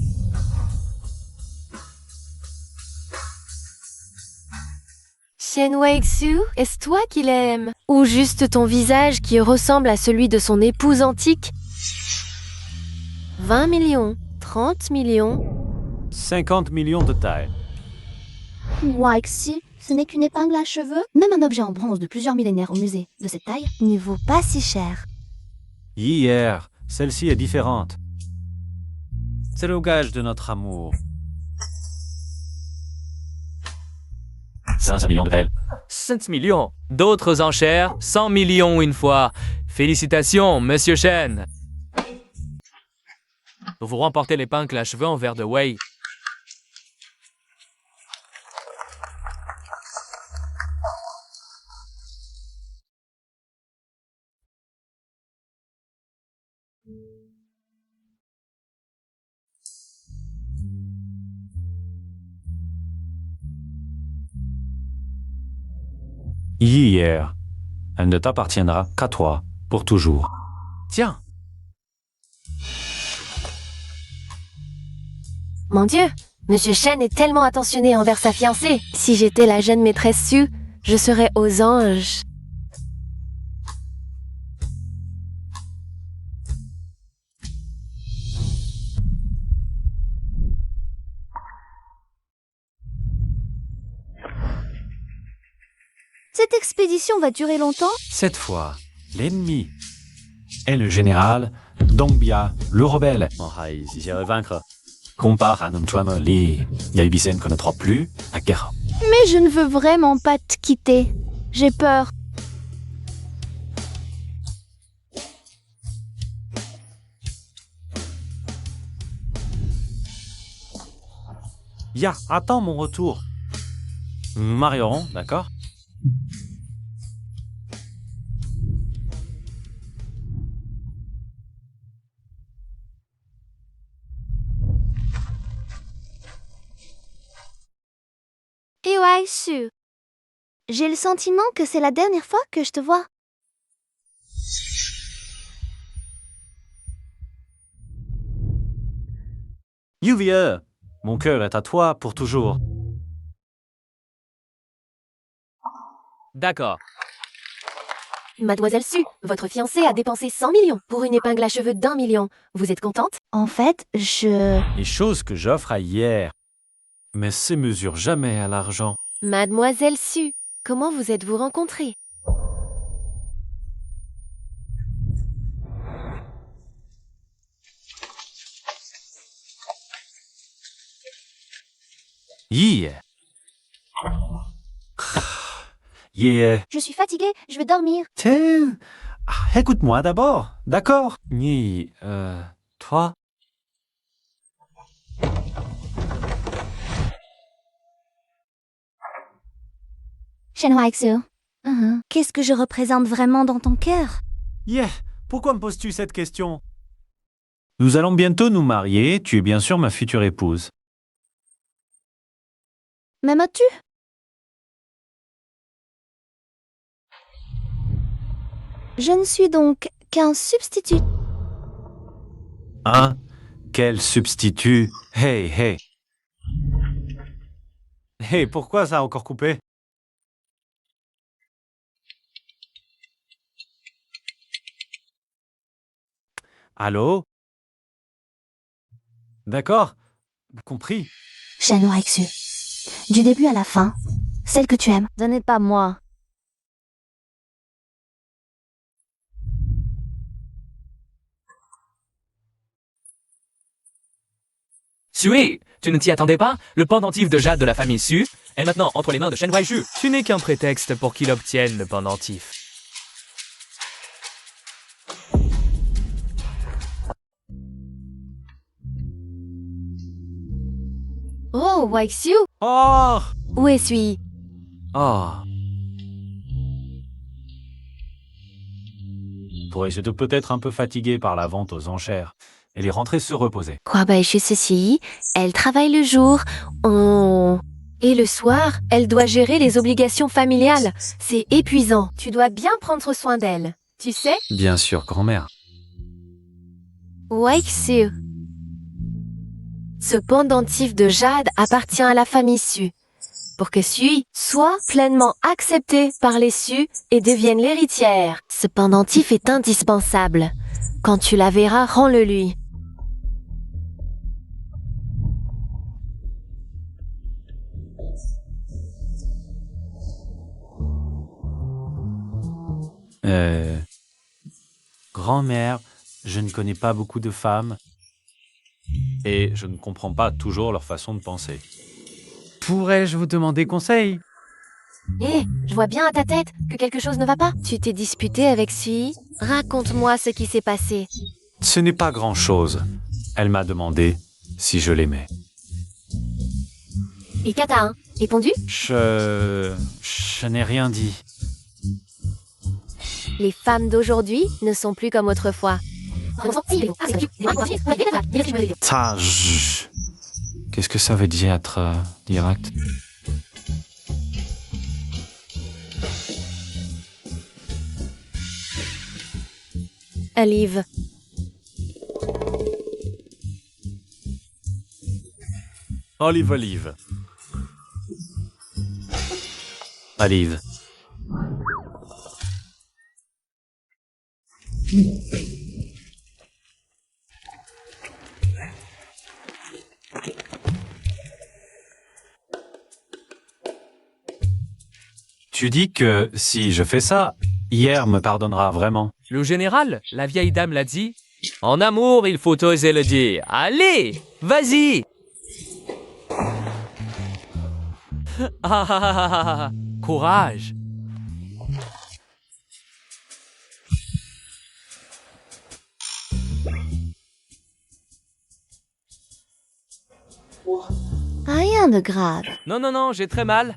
Shen Weixu, est-ce toi qui l'aimes? Ou juste ton visage qui ressemble à celui de son épouse antique? 20 millions, 30 millions. 50 millions de taels. Weixu, ce n'est qu'une épingle à cheveux. Même un objet en bronze de plusieurs millénaires au musée de cette taille ne vaut pas si cher. Hier, celle-ci est différente. C'est le gage de notre amour. 500 millions de pelles. 5 millions. D'autres enchères, 100 millions une fois. Félicitations, Monsieur Shen. Vous remportez l'épingle à cheveux en verre de Wei. Hier, elle ne t'appartiendra qu'à toi, pour toujours. Tiens, Mon Dieu, Monsieur Shen est tellement attentionné envers sa fiancée. Si j'étais la jeune maîtresse Su, je serais aux anges. Cette expédition va durer longtemps? Cette fois, l'ennemi est le général Dongbia, le rebelle. si j'ai vaincre. Compare à Nuntuama Li Yabisen qu'on ne trompe plus, à guerre. Mais je ne veux vraiment pas te quitter. J'ai peur. Ya, attends mon retour. Nous nous marierons, d'accord? Et ouais, Su. J'ai le sentiment que c'est la dernière fois que je te vois. Yuvie, mon cœur est à toi pour toujours. D'accord. Mademoiselle Su, votre fiancé a dépensé 100 millions pour une épingle à cheveux d'1 million. Vous êtes contente? En fait, Les choses que j'offre à hier, mais se mesurent jamais à l'argent. Mademoiselle Su, comment vous êtes-vous rencontrés? Yeah. Yeah. Je suis fatiguée, je vais dormir. Tiens, écoute-moi d'abord, d'accord? Ni, toi? Shenhua Xu. Qu'est-ce que je représente vraiment dans ton cœur? Yeah, pourquoi me poses-tu cette question? Nous allons bientôt nous marier, tu es bien sûr ma future épouse. M'aimes-tu? Je ne suis donc qu'un substitut. Hein? Quel substitut? Hey, hey. Hey, pourquoi ça a encore coupé? Allô? D'accord, compris. Shenhua Xu. Du début à la fin, celle que tu aimes. Ce n'est pas moi. Sui, tu ne t'y attendais pas? Le pendentif de jade de la famille Su est maintenant entre les mains de Shen Waiju. Tu n'es qu'un prétexte pour qu'il obtienne le pendentif. Oh, Waixiu, Oh! où suis-je? Oh! Pourrais-je peut-être un peu fatigué par la vente aux enchères. Elle est rentrée se reposer. Quoi, ceci, elle travaille le jour. Oh. Et le soir, elle doit gérer les obligations familiales. C'est épuisant. Tu dois bien prendre soin d'elle. Tu sais? Bien sûr, grand-mère. Waixiu. Ce pendentif de jade appartient à la famille Su. Pour que Sui soit pleinement acceptée par les Su et devienne l'héritière. Ce pendentif est indispensable. Quand tu la verras, rends-le lui. Grand-mère, je ne connais pas beaucoup de femmes. Et je ne comprends pas toujours leur façon de penser. Pourrais-je vous demander conseil? Hé, je vois bien à ta tête que quelque chose ne va pas. Tu t'es disputé avec Sui? Raconte-moi ce qui s'est passé. Ce n'est pas grand-chose. Elle m'a demandé si je l'aimais. Et Kata, hein, répondu? Je n'ai rien dit. Les femmes d'aujourd'hui ne sont plus comme autrefois. Taj. Qu'est-ce que ça veut dire être direct? Olive. Olive, olive. Olive. Tu dis que si je fais ça, hier me pardonnera vraiment. Le général, la vieille dame l'a dit. En amour, il faut oser le dire. Allez, vas-y. Ah, ah, ah, ah, ah. Courage. Rien de grave. Non, non, non, j'ai très mal.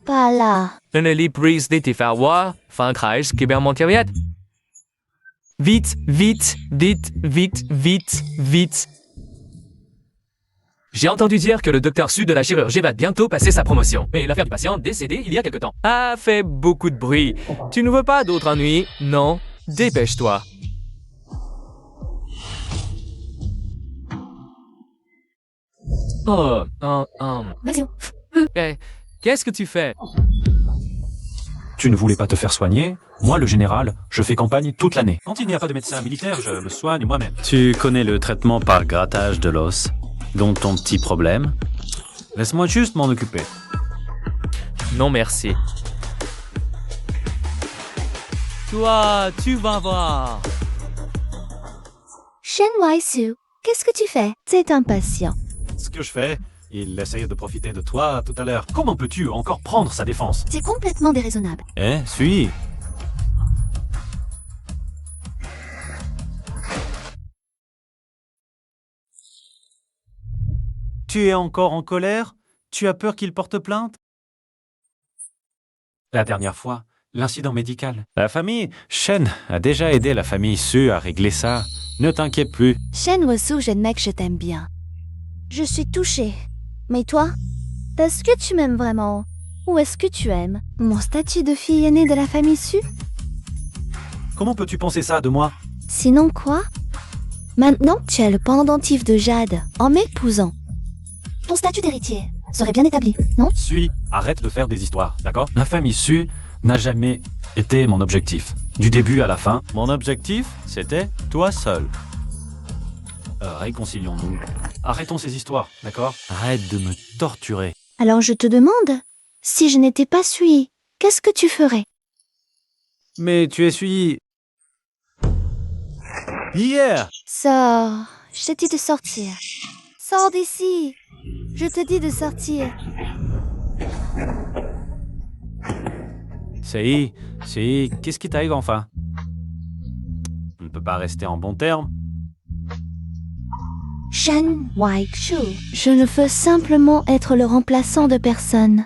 Pas là. 真的 brise des faire voir, Frankreich, Québec, Montréal. Vite, vite, vite, vite, vite, vite. J'ai entendu dire que le docteur Su de la chirurgie va bientôt passer sa promotion. Et l'affaire du patient décédé il y a quelque temps a fait beaucoup de bruit. Tu ne veux pas d'autres ennuis? Non. Dépêche-toi. Oh, Eh, qu'est-ce que tu fais? Tu ne voulais pas te faire soigner? Moi, le général, je fais campagne toute l'année. Quand il n'y a pas de médecin militaire, je me soigne moi-même. Tu connais le traitement par grattage de l'os, dont ton petit problème? Laisse-moi juste m'en occuper. Non, merci. Toi, tu vas voir. Shen Waisu, qu'est-ce que tu fais? C'est impatient. Ce que je fais, il essaye de profiter de toi tout à l'heure. Comment peux-tu encore prendre sa défense? C'est complètement déraisonnable. Eh, suis. Tu es encore en colère? Tu as peur qu'il porte plainte? La dernière fois, l'incident médical. La famille Shen a déjà aidé la famille Su à régler ça. Ne t'inquiète plus. Shen Waisu, jeune mec, je t'aime bien. Je suis touchée. Mais toi? Est-ce que tu m'aimes vraiment? Ou est-ce que tu aimes mon statut de fille aînée de la famille Su? Comment peux-tu penser ça de moi? Sinon quoi? Maintenant, tu as le pendentif de Jade en m'épousant. Ton statut d'héritier serait bien établi, non? Suis, arrête de faire des histoires, d'accord? La famille Su n'a jamais été mon objectif. Du début à la fin, Mon objectif, c'était toi seul. réconcilions-nous. Arrêtons ces histoires, d'accord? Arrête de me torturer. Alors je te demande, si je n'étais pas Sui, qu'est-ce que tu ferais? Mais tu essuies... Hier! Sors, je t'ai dit de sortir. Sors d'ici. Je te dis de sortir. C'est, qu'est-ce qui t'arrive enfin? On ne peut pas rester en bons termes. Shen Waisu. Je ne veux simplement être le remplaçant de personne.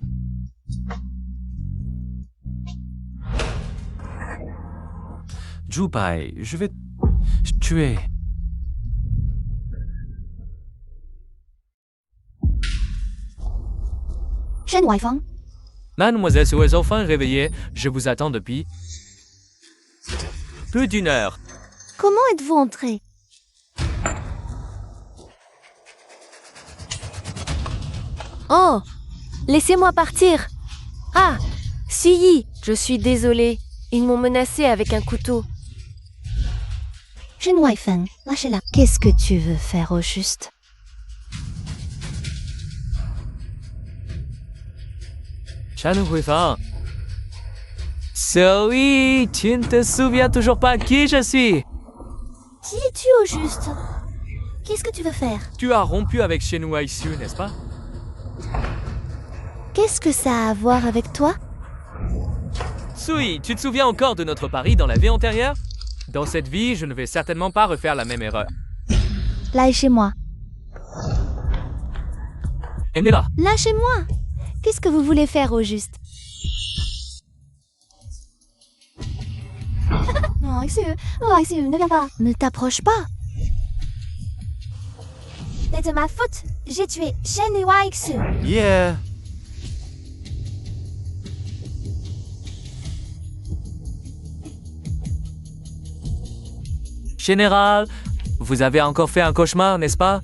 Jupai, je vais tuer. Shen Waifang. Mademoiselle Su est enfin réveillée. Je vous attends depuis plus d'une heure. Comment êtes-vous entré? Oh, laissez-moi partir. Ah, Sui, je suis désolée. Ils m'ont menacée avec un couteau. Shen Waifang, lâchez-la. Qu'est-ce que tu veux faire au juste? Shan Huifang. Sui, tu ne te souviens toujours pas qui je suis? Qui es-tu au juste? Qu'est-ce que tu veux faire? Tu as rompu avec Shen Waisu, n'est-ce pas? Qu'est-ce que ça a à voir avec toi? Sui, tu te souviens encore de notre pari dans la vie antérieure? Dans cette vie, je ne vais certainement pas refaire la même erreur. Lâchez-moi. Emela, Lâchez-moi. Qu'est-ce que vous voulez faire au juste? Non, Aixu, ne viens pas. Ne t'approche pas. C'est de ma faute. J'ai tué Shen et Aixu. Yeah. Général, vous avez encore fait un cauchemar, n'est-ce pas?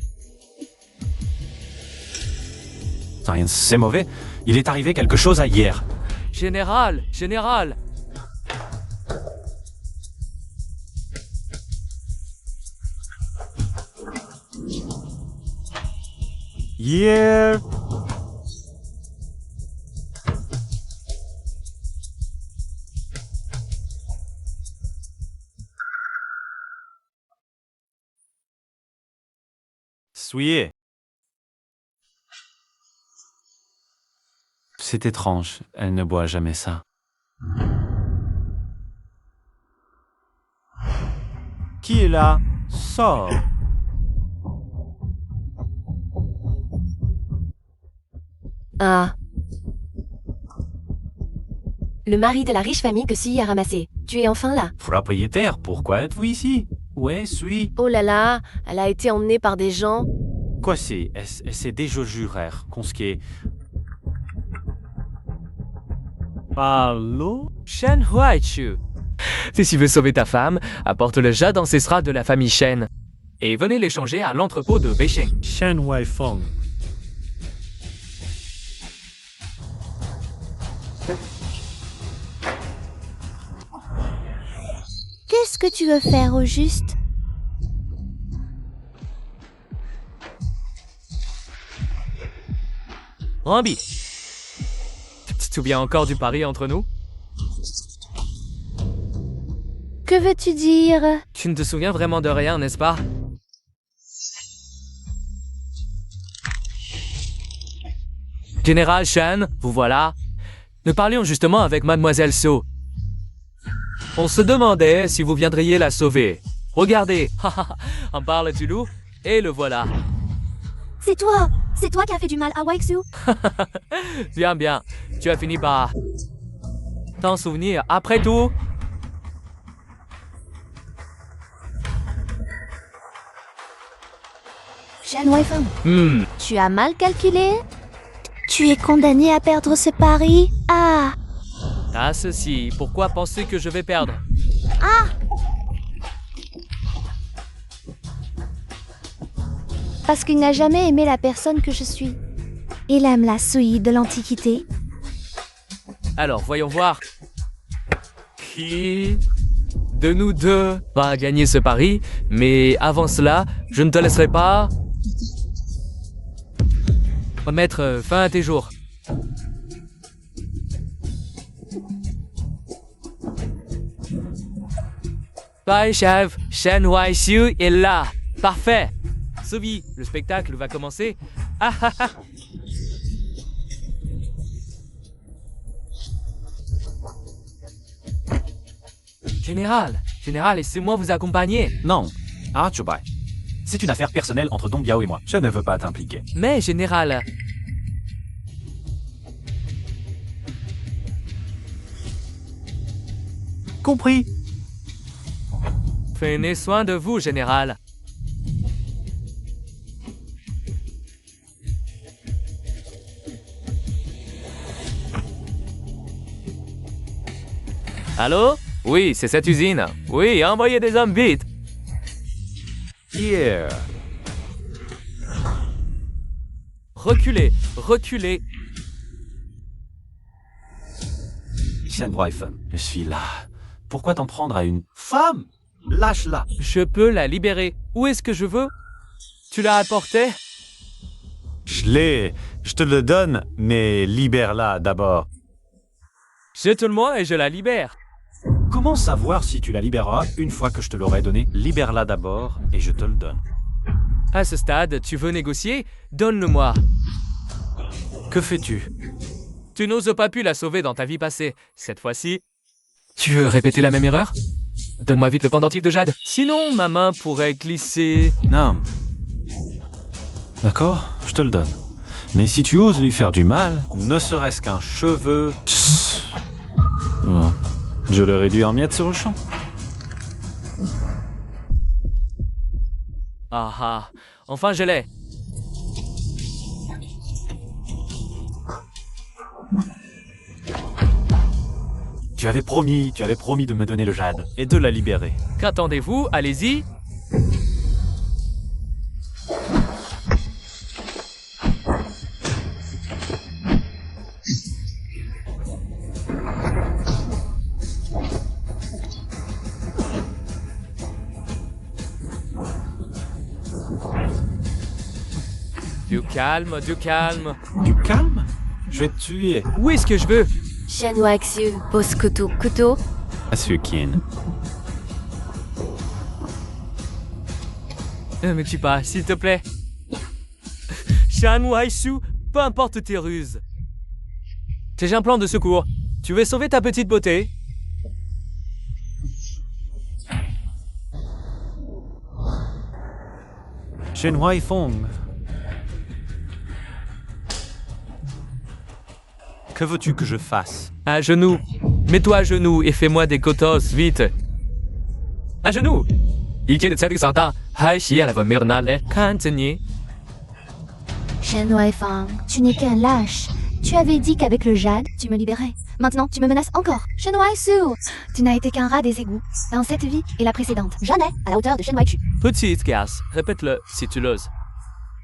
Rien, c'est mauvais. Il est arrivé quelque chose à hier. Général, général. Yeah. Souillé. C'est étrange, elle ne boit jamais ça. Qui est là? Sors. Ah. Le mari de la riche famille que Sui a ramassé. Tu es enfin là. Propriétaire, pourquoi êtes-vous ici? Ouais, suis. Oh là là, elle a été emmenée par des gens. Quoi c'est des jeux juraires, qu'on ce qui est... Allô? Shen Huaichu. Si tu veux sauver ta femme, apporte le jade ancestral de la famille Shen. Et venez l'échanger à l'entrepôt de Beisheng. Shen Waifeng. Qu'est-ce que tu veux faire au juste? Rambi. Tu te souviens encore du pari entre nous? Que veux-tu dire? Tu ne te souviens vraiment de rien, n'est-ce pas? Général Shen, vous voilà. Nous parlions justement avec Mademoiselle So. On se demandait si vous viendriez la sauver. Regardez, on parle du loup, et le voilà. C'est toi! C'est toi qui as fait du mal à Aixu? Bien, bien, tu as fini par t'en souvenir. Après tout, Shen Waifeng, tu tu as mal calculé? Tu es condamné à perdre ce pari? Ah! as ceci. Pourquoi penser que je vais perdre? Parce qu'il n'a jamais aimé la personne que je suis. Il aime la Sui de l'Antiquité. Alors, voyons voir. Qui de nous deux va gagner ce pari? Mais avant cela, je ne te laisserai pas mettre fin à tes jours. Bye, chef. Shen Huaixiu est là. Parfait. Sobi, le spectacle va commencer. Ah ah ah. Général, laissez-moi vous accompagner. Non. Ah, Chobai. C'est une affaire personnelle entre Dong Biao et moi. Je ne veux pas t'impliquer. Mais, général, Compris. prenez soin de vous, général. Allô? Oui, c'est cette usine. Oui, envoyez des hommes vite. Yeah. Reculez, reculez. Shen Waifeng, je suis là. Pourquoi t'en prendre à une femme? Lâche-la. Je peux la libérer. Où est-ce que je veux? Tu l'as apporté? Je l'ai. Je te le donne, mais libère-la d'abord. Jette-le-moi et je la libère. Comment savoir si tu la libéreras une fois que je te l'aurai donnée? Libère-la d'abord et je te le donne. À ce stade, tu veux négocier? Donne-le-moi. Que fais-tu? Tu n'oses pas pu la sauver dans ta vie passée. Cette fois-ci, tu veux répéter la même erreur? Donne-moi vite le pendentif de Jade. Sinon, ma main pourrait glisser. Non. D'accord, je te le donne. Mais si tu oses lui faire du mal, Ne serait-ce qu'un cheveu. oh, je le réduis en miettes sur le champ. Ah ah, enfin je l'ai. Tu avais promis de me donner le jade. Et de la libérer. Qu'attendez-vous? Allez-y. Du calme, du calme. Du calme? Je vais te tuer. Où est-ce que je veux? Shenhua Axu, pose couteau. Asukin. Ne me tue pas, s'il te plaît. Shan Waisu, peu importe tes ruses. J'ai un plan de secours. Tu veux sauver ta petite beauté? Shenhua Fong. Que veux-tu que je fasse? À genoux. Mets-toi à genoux et fais-moi des kotos, vite. À genoux. Cantonnier. Shenhua Fang, tu n'es qu'un lâche. Tu avais dit qu'avec le jade, tu me libérais. Maintenant, tu me menaces encore. Shenhua Su, tu n'as été qu'un rat des égouts. Dans cette vie et la précédente. Jamais à la hauteur de Shenhua Chu. Petite garce, répète-le si tu l'oses.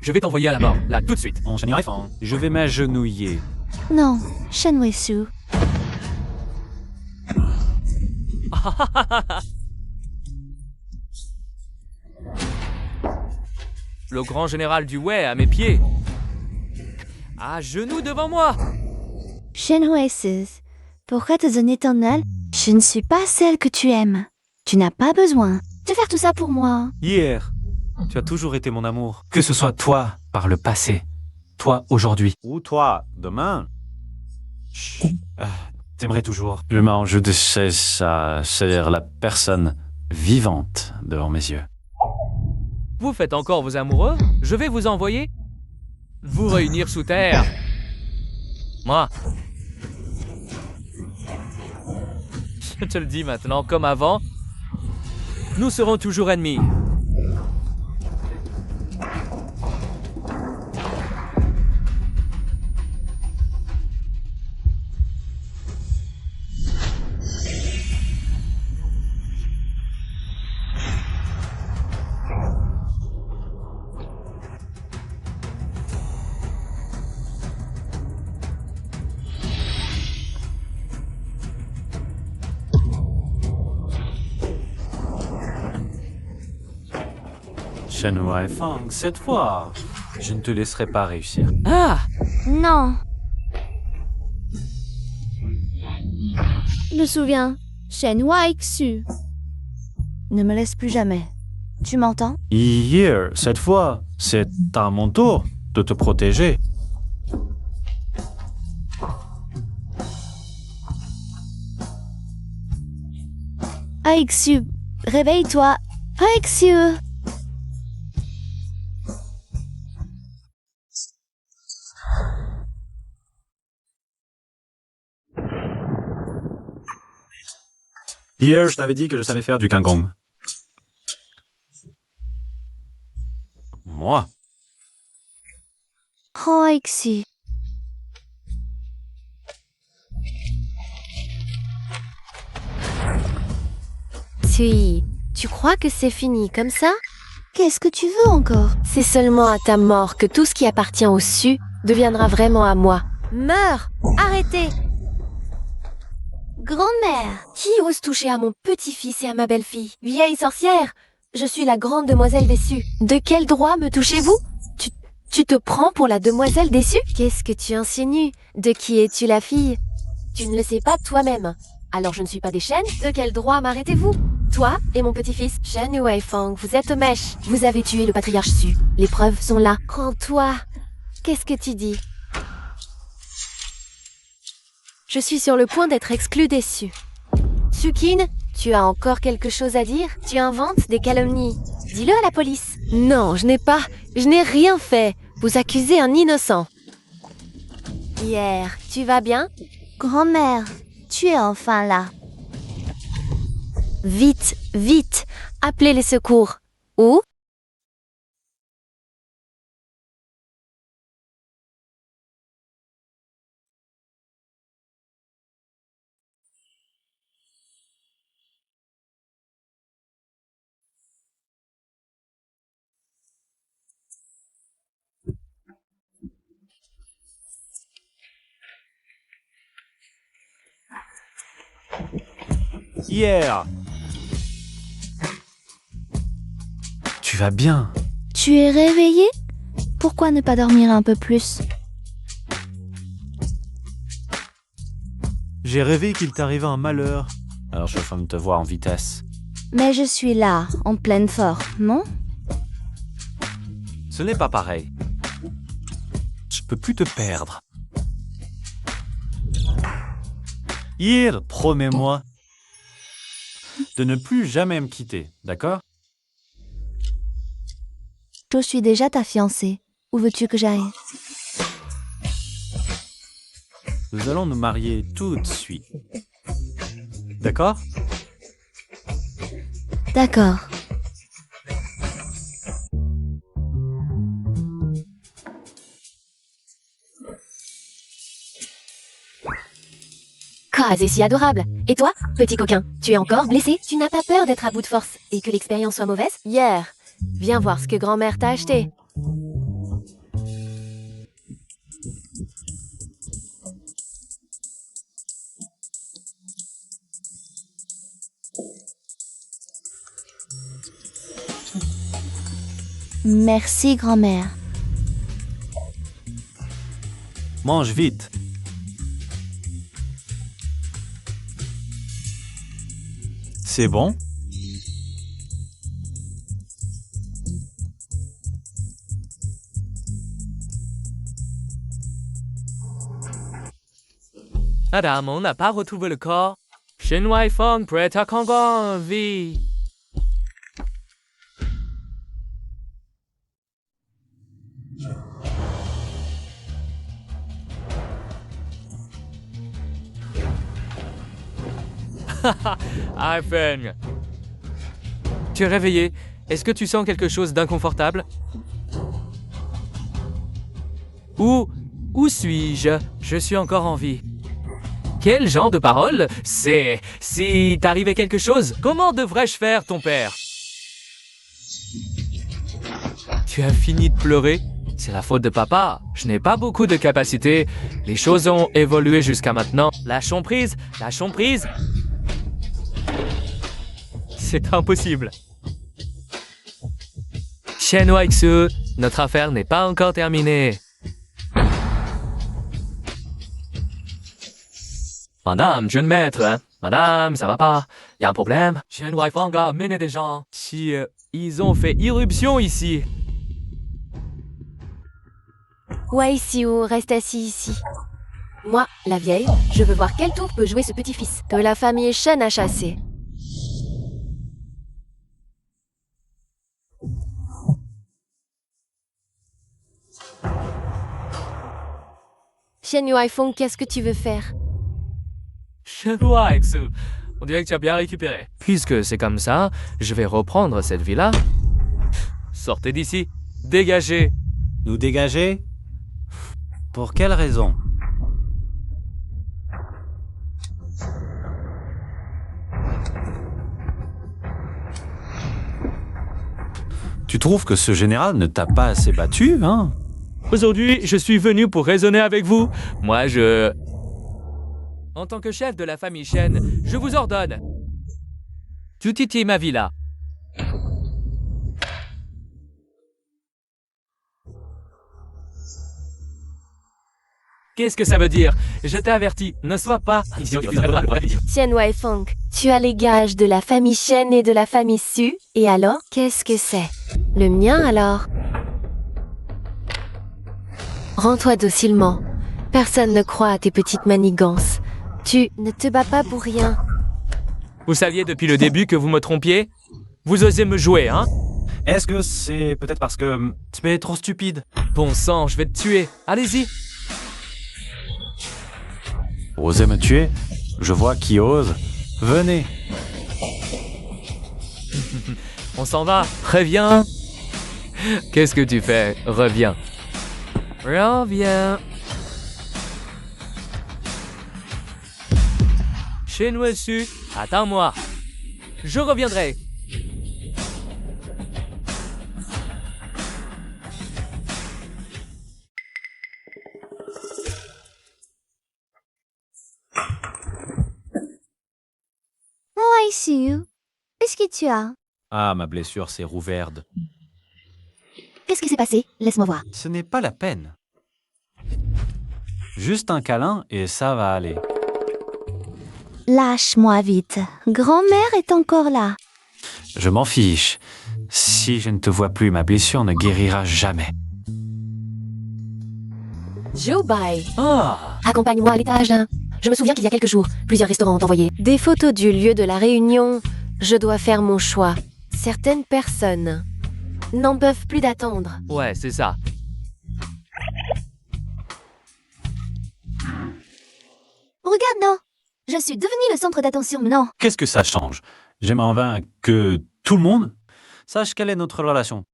Je vais t'envoyer à la mort, là, tout de suite. On génierait fort. Je vais m'agenouiller. Non, Shenhua Su. Le grand général du Wei à mes pieds. À genoux devant moi. Shenhua Su, pourquoi te donner ton âle? Je ne suis pas celle que tu aimes. Tu n'as pas besoin de faire tout ça pour moi. Hier, tu as toujours été mon amour. Que ce soit toi par le passé, toi aujourd'hui, Ou toi, demain. t'aimerais toujours. Je mange de cesse à salir la personne vivante devant mes yeux. Vous faites encore vos amoureux? Je vais vous envoyer vous réunir sous terre. Moi. Je te le dis maintenant, comme avant, nous serons toujours ennemis. Shenhua Fang, cette fois, Je ne te laisserai pas réussir. Ah! Non. Je me souviens. Shenhua Xu. Ne me laisse plus jamais. Tu m'entends? hier, cette fois, c'est à mon tour de te protéger. Aixu, réveille-toi. Aixu. Hier, je t'avais dit que je savais faire du kangong. Moi? Oh, Aixu. Sui, tu crois que c'est fini comme ça? Qu'est-ce que tu veux encore? C'est seulement à ta mort que tout ce qui appartient au Su deviendra vraiment à moi. Meurs! Arrêtez! Grand-mère. Qui ose toucher à mon petit-fils et à ma belle-fille? Vieille sorcière! Je suis la grande demoiselle déçue. De quel droit me touchez-vous? Tu te prends pour la demoiselle déçue? Qu'est-ce que tu insinues? De qui es-tu la fille? Tu ne le sais pas toi-même. Alors je ne suis pas des Shen? De quel droit m'arrêtez-vous? Toi et mon petit-fils, Shen Weifang, vous êtes mèches. Vous avez tué le patriarche Su. Les preuves sont là. Rends-toi. Qu'est-ce que tu dis? Je suis sur le point d'être exclue des Su. Sukin, tu as encore quelque chose à dire? Tu inventes des calomnies. Dis-le à la police. Non, je n'ai rien fait. Vous accusez un innocent. Hier, tu vas bien? Grand-mère, tu es enfin là. Vite, vite, appelez les secours. Où? Hier. Tu vas bien? Tu es réveillé? Pourquoi ne pas dormir un peu plus? J'ai rêvé qu'il t'arrivait un malheur. Alors je viens de te voir en vitesse. Mais je suis là, en pleine forme, non? Ce n'est pas pareil. Je peux plus te perdre. Hier, promets-moi de ne plus jamais me quitter, d'accord? Je suis déjà ta fiancée. Où veux-tu que j'aille? Nous allons nous marier tout de suite. D'accord? D'accord. C'est si adorable. Et toi, petit coquin, tu es encore blessé? Tu n'as pas peur d'être à bout de force et que l'expérience soit mauvaise? Hier, viens voir ce que grand-mère t'a acheté. Merci, grand-mère. Mange vite. C'est bon? Madame, on n'a pas retrouvé le corps. Shen Weifang prête à Kangon en vie. Ah, Feng. Tu es réveillé. Est-ce que tu sens quelque chose d'inconfortable? Où suis-je? Je suis encore en vie. Quel genre de parole? C'est... Si t'arrivait quelque chose, comment devrais-je faire, ton père? Tu as fini de pleurer? C'est la faute de papa. Je n'ai pas beaucoup de capacité. Les choses ont évolué jusqu'à maintenant. Lâchons prise. Lâchons prise. C'est impossible. Shen Weixu, notre affaire n'est pas encore terminée. Madame, jeune maître, hein? Madame, ça va pas? Y a un problème? Shen Weifang a mené des gens. Si, ils ont fait irruption ici. Weixiu, reste assis ici. Moi, la vieille, je veux voir quel tour peut jouer ce petit-fils que la famille Shen a chassé. Shen Weifang, qu'est-ce que tu veux faire? Shen Weixu, on dirait que tu as bien récupéré. Puisque c'est comme ça, je vais reprendre cette villa. Sortez d'ici. Dégagez. Nous dégager? Pour quelle raison? Tu trouves que ce général ne t'a pas assez battu, hein? Aujourd'hui, je suis venu pour raisonner avec vous. Moi, En tant que chef de la famille Shen, je vous ordonne. Tu titilles ma villa. Qu'est-ce que ça veut dire? Je t'ai averti, ne sois pas... Chen Weifeng, tu as les gages de la famille Shen et de la famille Su. Et alors, qu'est-ce que c'est? Le mien alors? Rends-toi docilement. Personne ne croit à tes petites manigances. Tu ne te bats pas pour rien. Vous saviez depuis le début que vous me trompiez? Vous osez me jouer, hein? Est-ce que c'est peut-être parce que Tu es trop stupide. Bon sang, je vais te tuer. Allez-y. Osez me tuer? Je vois qui ose. Venez. On s'en va. Reviens. Qu'est-ce que tu fais? Reviens. Reviens. Shenhua Su, attends-moi. Je reviendrai. Oh, Su, qu'est-ce que tu as? Ah, ma blessure s'est rouverte. Qu'est-ce qui s'est passé? Laisse-moi voir. Ce n'est pas la peine. Juste un câlin et ça va aller. Lâche-moi vite. Grand-mère est encore là. Je m'en fiche. Si je ne te vois plus, ma blessure ne guérira jamais. Zhou Bai, Ah, accompagne-moi à l'étage. Je me souviens qu'il y a quelques jours, plusieurs restaurants ont envoyé des photos du lieu de la réunion. Je dois faire mon choix. Certaines personnes n'en peuvent plus d'attendre. ouais, c'est ça. Regarde, non. Je suis devenue le centre d'attention maintenant. qu'est-ce que ça change? J'aime en vain que tout le monde... Sache quelle est notre relation.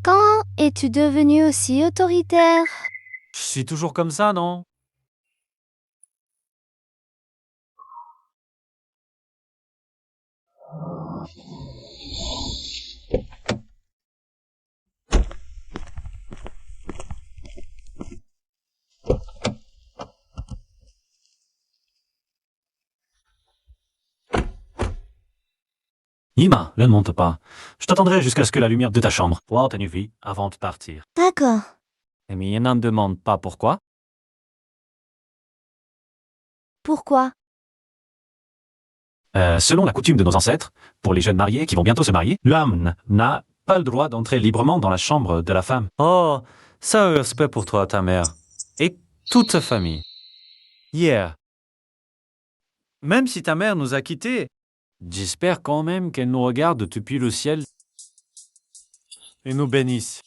Quand es-tu devenu aussi autoritaire? Je suis toujours comme ça, non? Ima, là ne monte pas. Je t'attendrai jusqu'à ce que la lumière de ta chambre voie ta nuit avant de partir. D'accord. Mais il n'en demande pas pourquoi. Pourquoi? Selon la coutume de nos ancêtres, pour les jeunes mariés qui vont bientôt se marier, l'homme n'a pas le droit d'entrer librement dans la chambre de la femme. Oh, ça a un respect pour toi, ta mère. Et toute ta famille. Hier. Même si ta mère nous a quittés, j'espère quand même qu'elle nous regarde depuis le ciel et nous bénisse.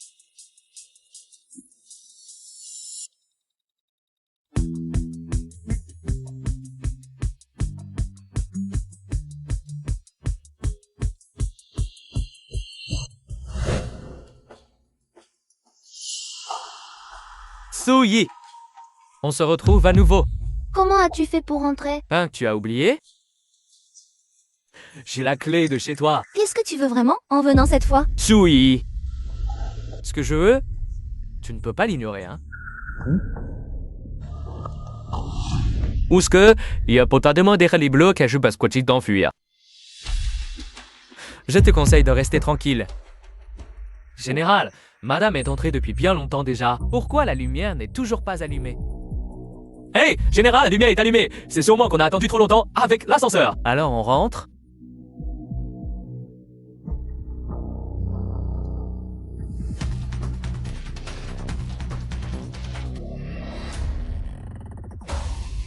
Su-yi. On se retrouve à nouveau. Comment as-tu fait pour rentrer? Hein, tu as oublié? J'ai la clé de chez toi. Qu'est-ce que tu veux vraiment en venant cette fois? Su-yi. Ce que je veux, tu ne peux pas l'ignorer, hein? Ou ce que, il a pas demander les blocs à juste parce d'enfuir. Je te conseille de rester tranquille. Général, madame est entrée depuis bien longtemps déjà. Pourquoi la lumière n'est toujours pas allumée? Hey, général, la lumière est allumée. C'est sûrement qu'on a attendu trop longtemps avec l'ascenseur. Alors on rentre.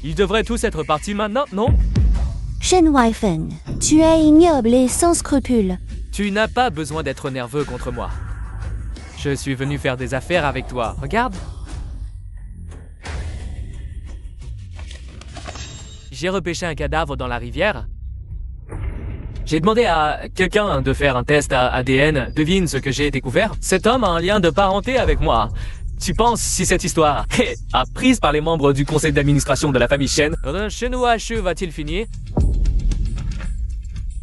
Ils devraient tous être partis maintenant, non? Shen Weifeng, tu es ignoble et sans scrupules. Tu n'as pas besoin d'être nerveux contre moi. Je suis venu faire des affaires avec toi. Regarde. J'ai repêché un cadavre dans la rivière. J'ai demandé à quelqu'un de faire un test à ADN. Devine ce que j'ai découvert. Cet homme a un lien de parenté avec moi. Tu penses si cette histoire est apprise par les membres du conseil d'administration de la famille Shen, Shenhua Shu va-t-il finir?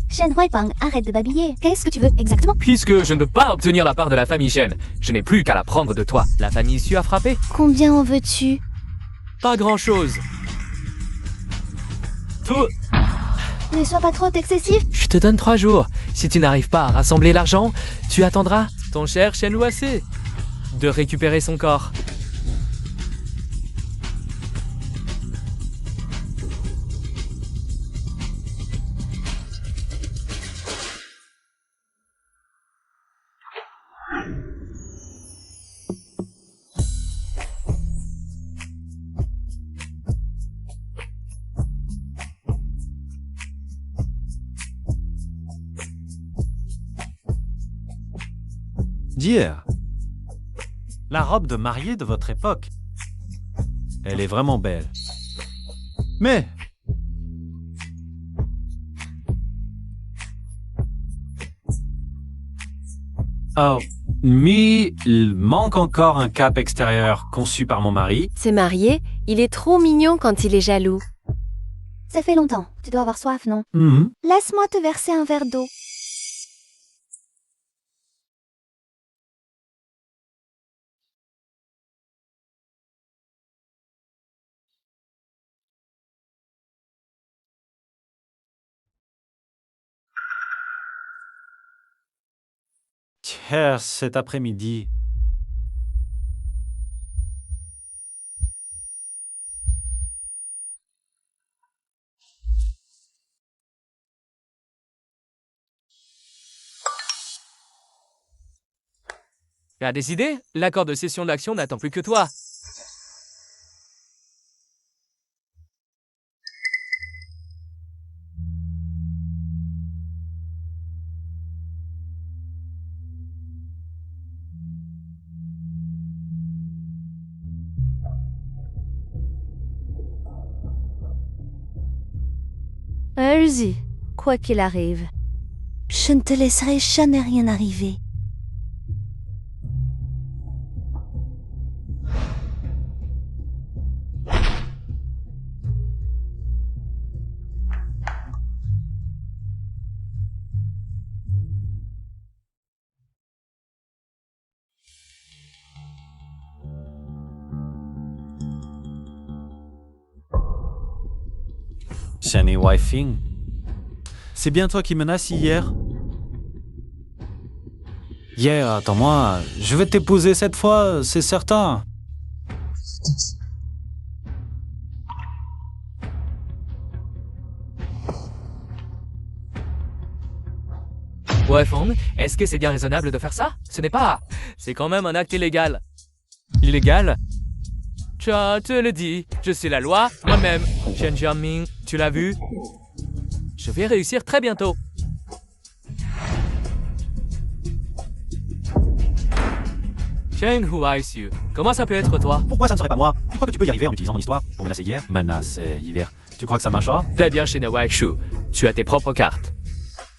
Shen Weifeng, arrête de babiller. Qu'est-ce que tu veux exactement? Puisque je ne peux pas obtenir la part de la famille Shen, je n'ai plus qu'à la prendre de toi. La famille Su a frappé? Combien en veux-tu? Pas grand-chose. Tout... Ne sois pas trop excessif. Je te donne 3 jours. Si tu n'arrives pas à rassembler l'argent, tu attendras ton cher Shenhua Su de récupérer son corps. D'hier. La robe de mariée de votre époque. Elle est vraiment belle. Mais... Oh, mais il manque encore un cap extérieur conçu par mon mari. C'est marié, il est trop mignon quand il est jaloux. Ça fait longtemps. Tu dois avoir soif, non? Mhm. Laisse-moi te verser un verre d'eau. Tiens, cet après-midi. Tu as décidé? L'accord de cession d'action n'attend plus que toi. Allez-y, quoi qu'il arrive. Je ne te laisserai jamais rien arriver. Shani Wifing. C'est bien toi qui menaces hier? Hier, attends-moi, je vais t'épouser cette fois, c'est certain. Wifong, est-ce que c'est bien raisonnable de faire ça? Ce n'est pas. C'est quand même un acte illégal. Illégal? Tu te le dis, je suis la loi, moi-même. Shen Jianming, tu l'as vu? Je vais réussir très bientôt. Shen Huaisu, comment ça peut être toi? Pourquoi ça ne serait pas moi? Tu crois que tu peux y arriver en utilisant mon histoire pour menacer hier? Menacer hier. Tu crois que ça marchera? Très bien, Shen Huaishu, tu as tes propres cartes.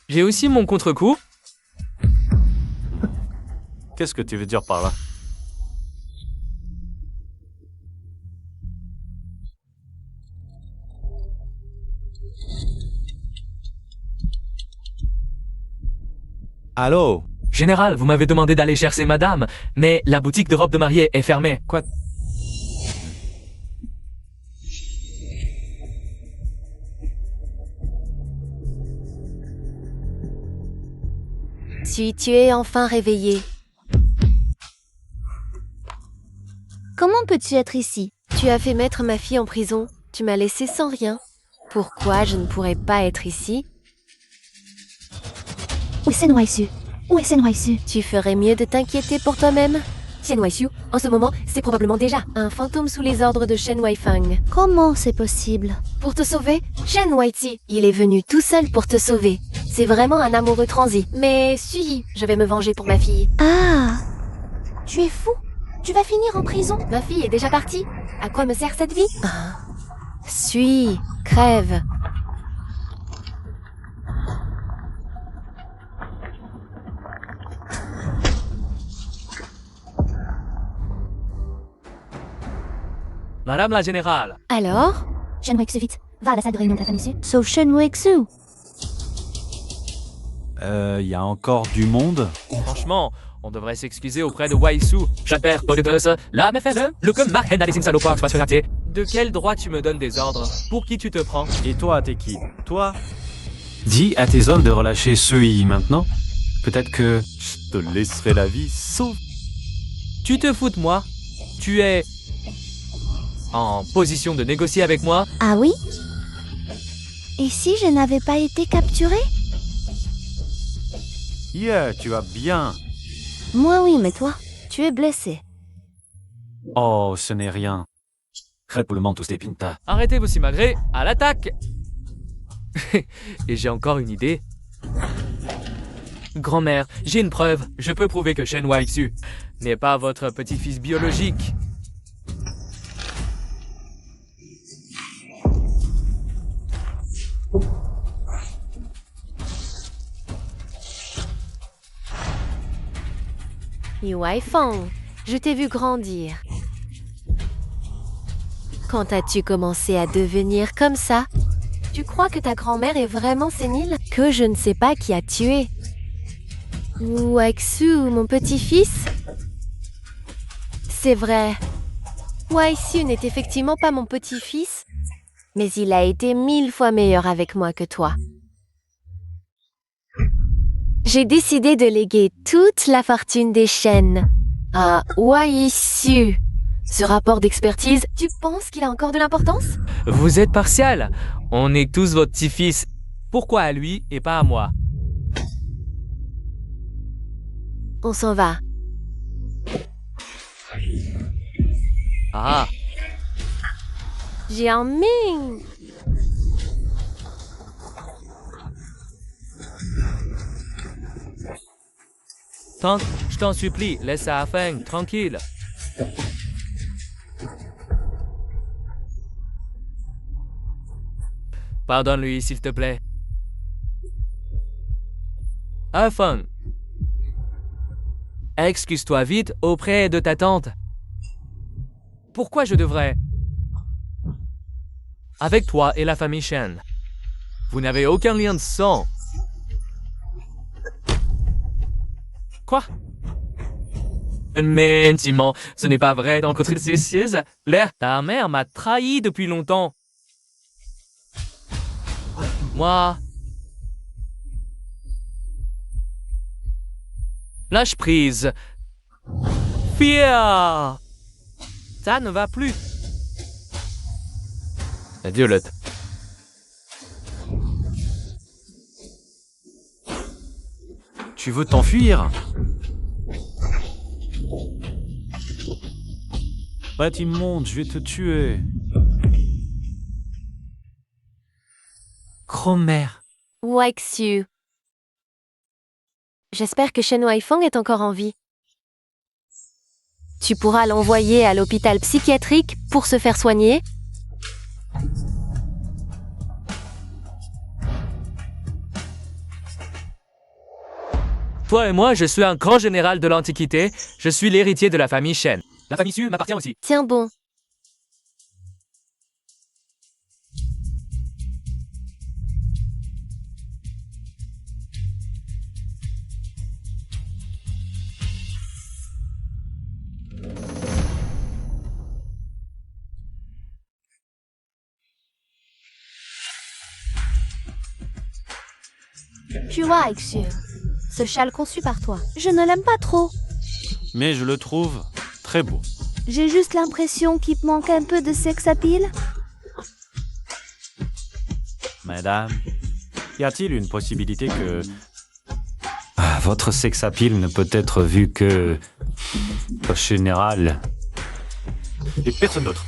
J'ai aussi mon contre-coup. Qu'est-ce que tu veux dire par là? Allô? Général, vous m'avez demandé d'aller chercher madame, mais la boutique de robes de mariée est fermée. Quoi? Tu es enfin réveillé. Comment peux-tu être ici? Tu as fait mettre ma fille en prison. Tu m'as laissé sans rien. Pourquoi je ne pourrais pas être ici? Où est Senwaisu? Où est Senwaisu? Tu ferais mieux de t'inquiéter pour toi-même. Shen Waixiu, en ce moment, c'est probablement déjà un fantôme sous les ordres de Shen Waifang. Comment c'est possible? Pour te sauver, Shen Waiti, il est venu tout seul pour te sauver. C'est vraiment un amoureux transi. Mais suis, je vais me venger pour ma fille. Ah! Tu es fou? Tu vas finir en prison? Ma fille est déjà partie. À quoi me sert cette vie? Suis, crève. Madame la générale, Alors? Shen Wexu, vite. Va à la salle de réunion de la famille Su. Sauf Shen Wexu. Y a encore du monde? franchement, on devrait s'excuser auprès de Waisu. J'appelle Podeuse, la MFL, le que Marhen a des salopards soit raté. De quel droit tu me donnes des ordres? Pour qui tu te prends? Et toi, t'es qui? Toi? Dis à tes hommes de relâcher Sui maintenant. Peut-être que je te laisserai la vie sauf. Tu te fous de moi? Tu es en position de négocier avec moi? Ah oui? Et si je n'avais pas été capturée? Yeah, tu vas bien. Moi oui, mais toi, tu es blessé. Oh, ce n'est rien. Repoulement tous des pintas. Arrêtez vos simagrées, à l'attaque! Et j'ai encore une idée. Grand-mère, j'ai une preuve. Je peux prouver que Shen Weixu n'est pas votre petit-fils biologique. Yuai Feng, je t'ai vu grandir. Quand as-tu commencé à devenir comme ça? Tu crois que ta grand-mère est vraiment sénile? Que je ne sais pas qui a tué? Weixu, mon petit-fils? C'est vrai. Weixu n'est effectivement pas mon petit-fils, mais il a été 1000 fois meilleur avec moi que toi. J'ai décidé de léguer toute la fortune des Shen à Weixu. Ce rapport d'expertise, tu penses qu'il a encore de l'importance? Vous êtes partial. On est tous votre petit-fils. Pourquoi à lui et pas à moi? On s'en va. Ah, Jiangming! Tank, je t'en supplie, laisse à Feng tranquille. Pardonne-lui, s'il te plaît. Feng, excuse-toi vite auprès de ta tante. Pourquoi je devrais? Avec toi et la famille Shen, vous n'avez aucun lien de sang. Quoi? Mais intimement, ce n'est pas vrai, donc ta mère m'a trahi depuis longtemps. Moi... Lâche prise. Fier. Ça ne va plus. Adieu, Lot. Tu veux t'enfuir? Bête immonde, je vais te tuer. Grand-mère. Weixu. J'espère que Shen Weifeng est encore en vie. Tu pourras l'envoyer à l'hôpital psychiatrique pour se faire soigner. Toi et moi, je suis un grand général de l'Antiquité. Je suis l'héritier de la famille Shen. La famille Su m'appartient aussi. Tiens bon. Tu vois, Aixu, ce châle conçu par toi, je ne l'aime pas trop. Mais je le trouve très beau. J'ai juste l'impression qu'il te manque un peu de sex appeal. Madame, y a-t-il une possibilité que... votre sex appeal ne peut être vu que... au général... et personne d'autre.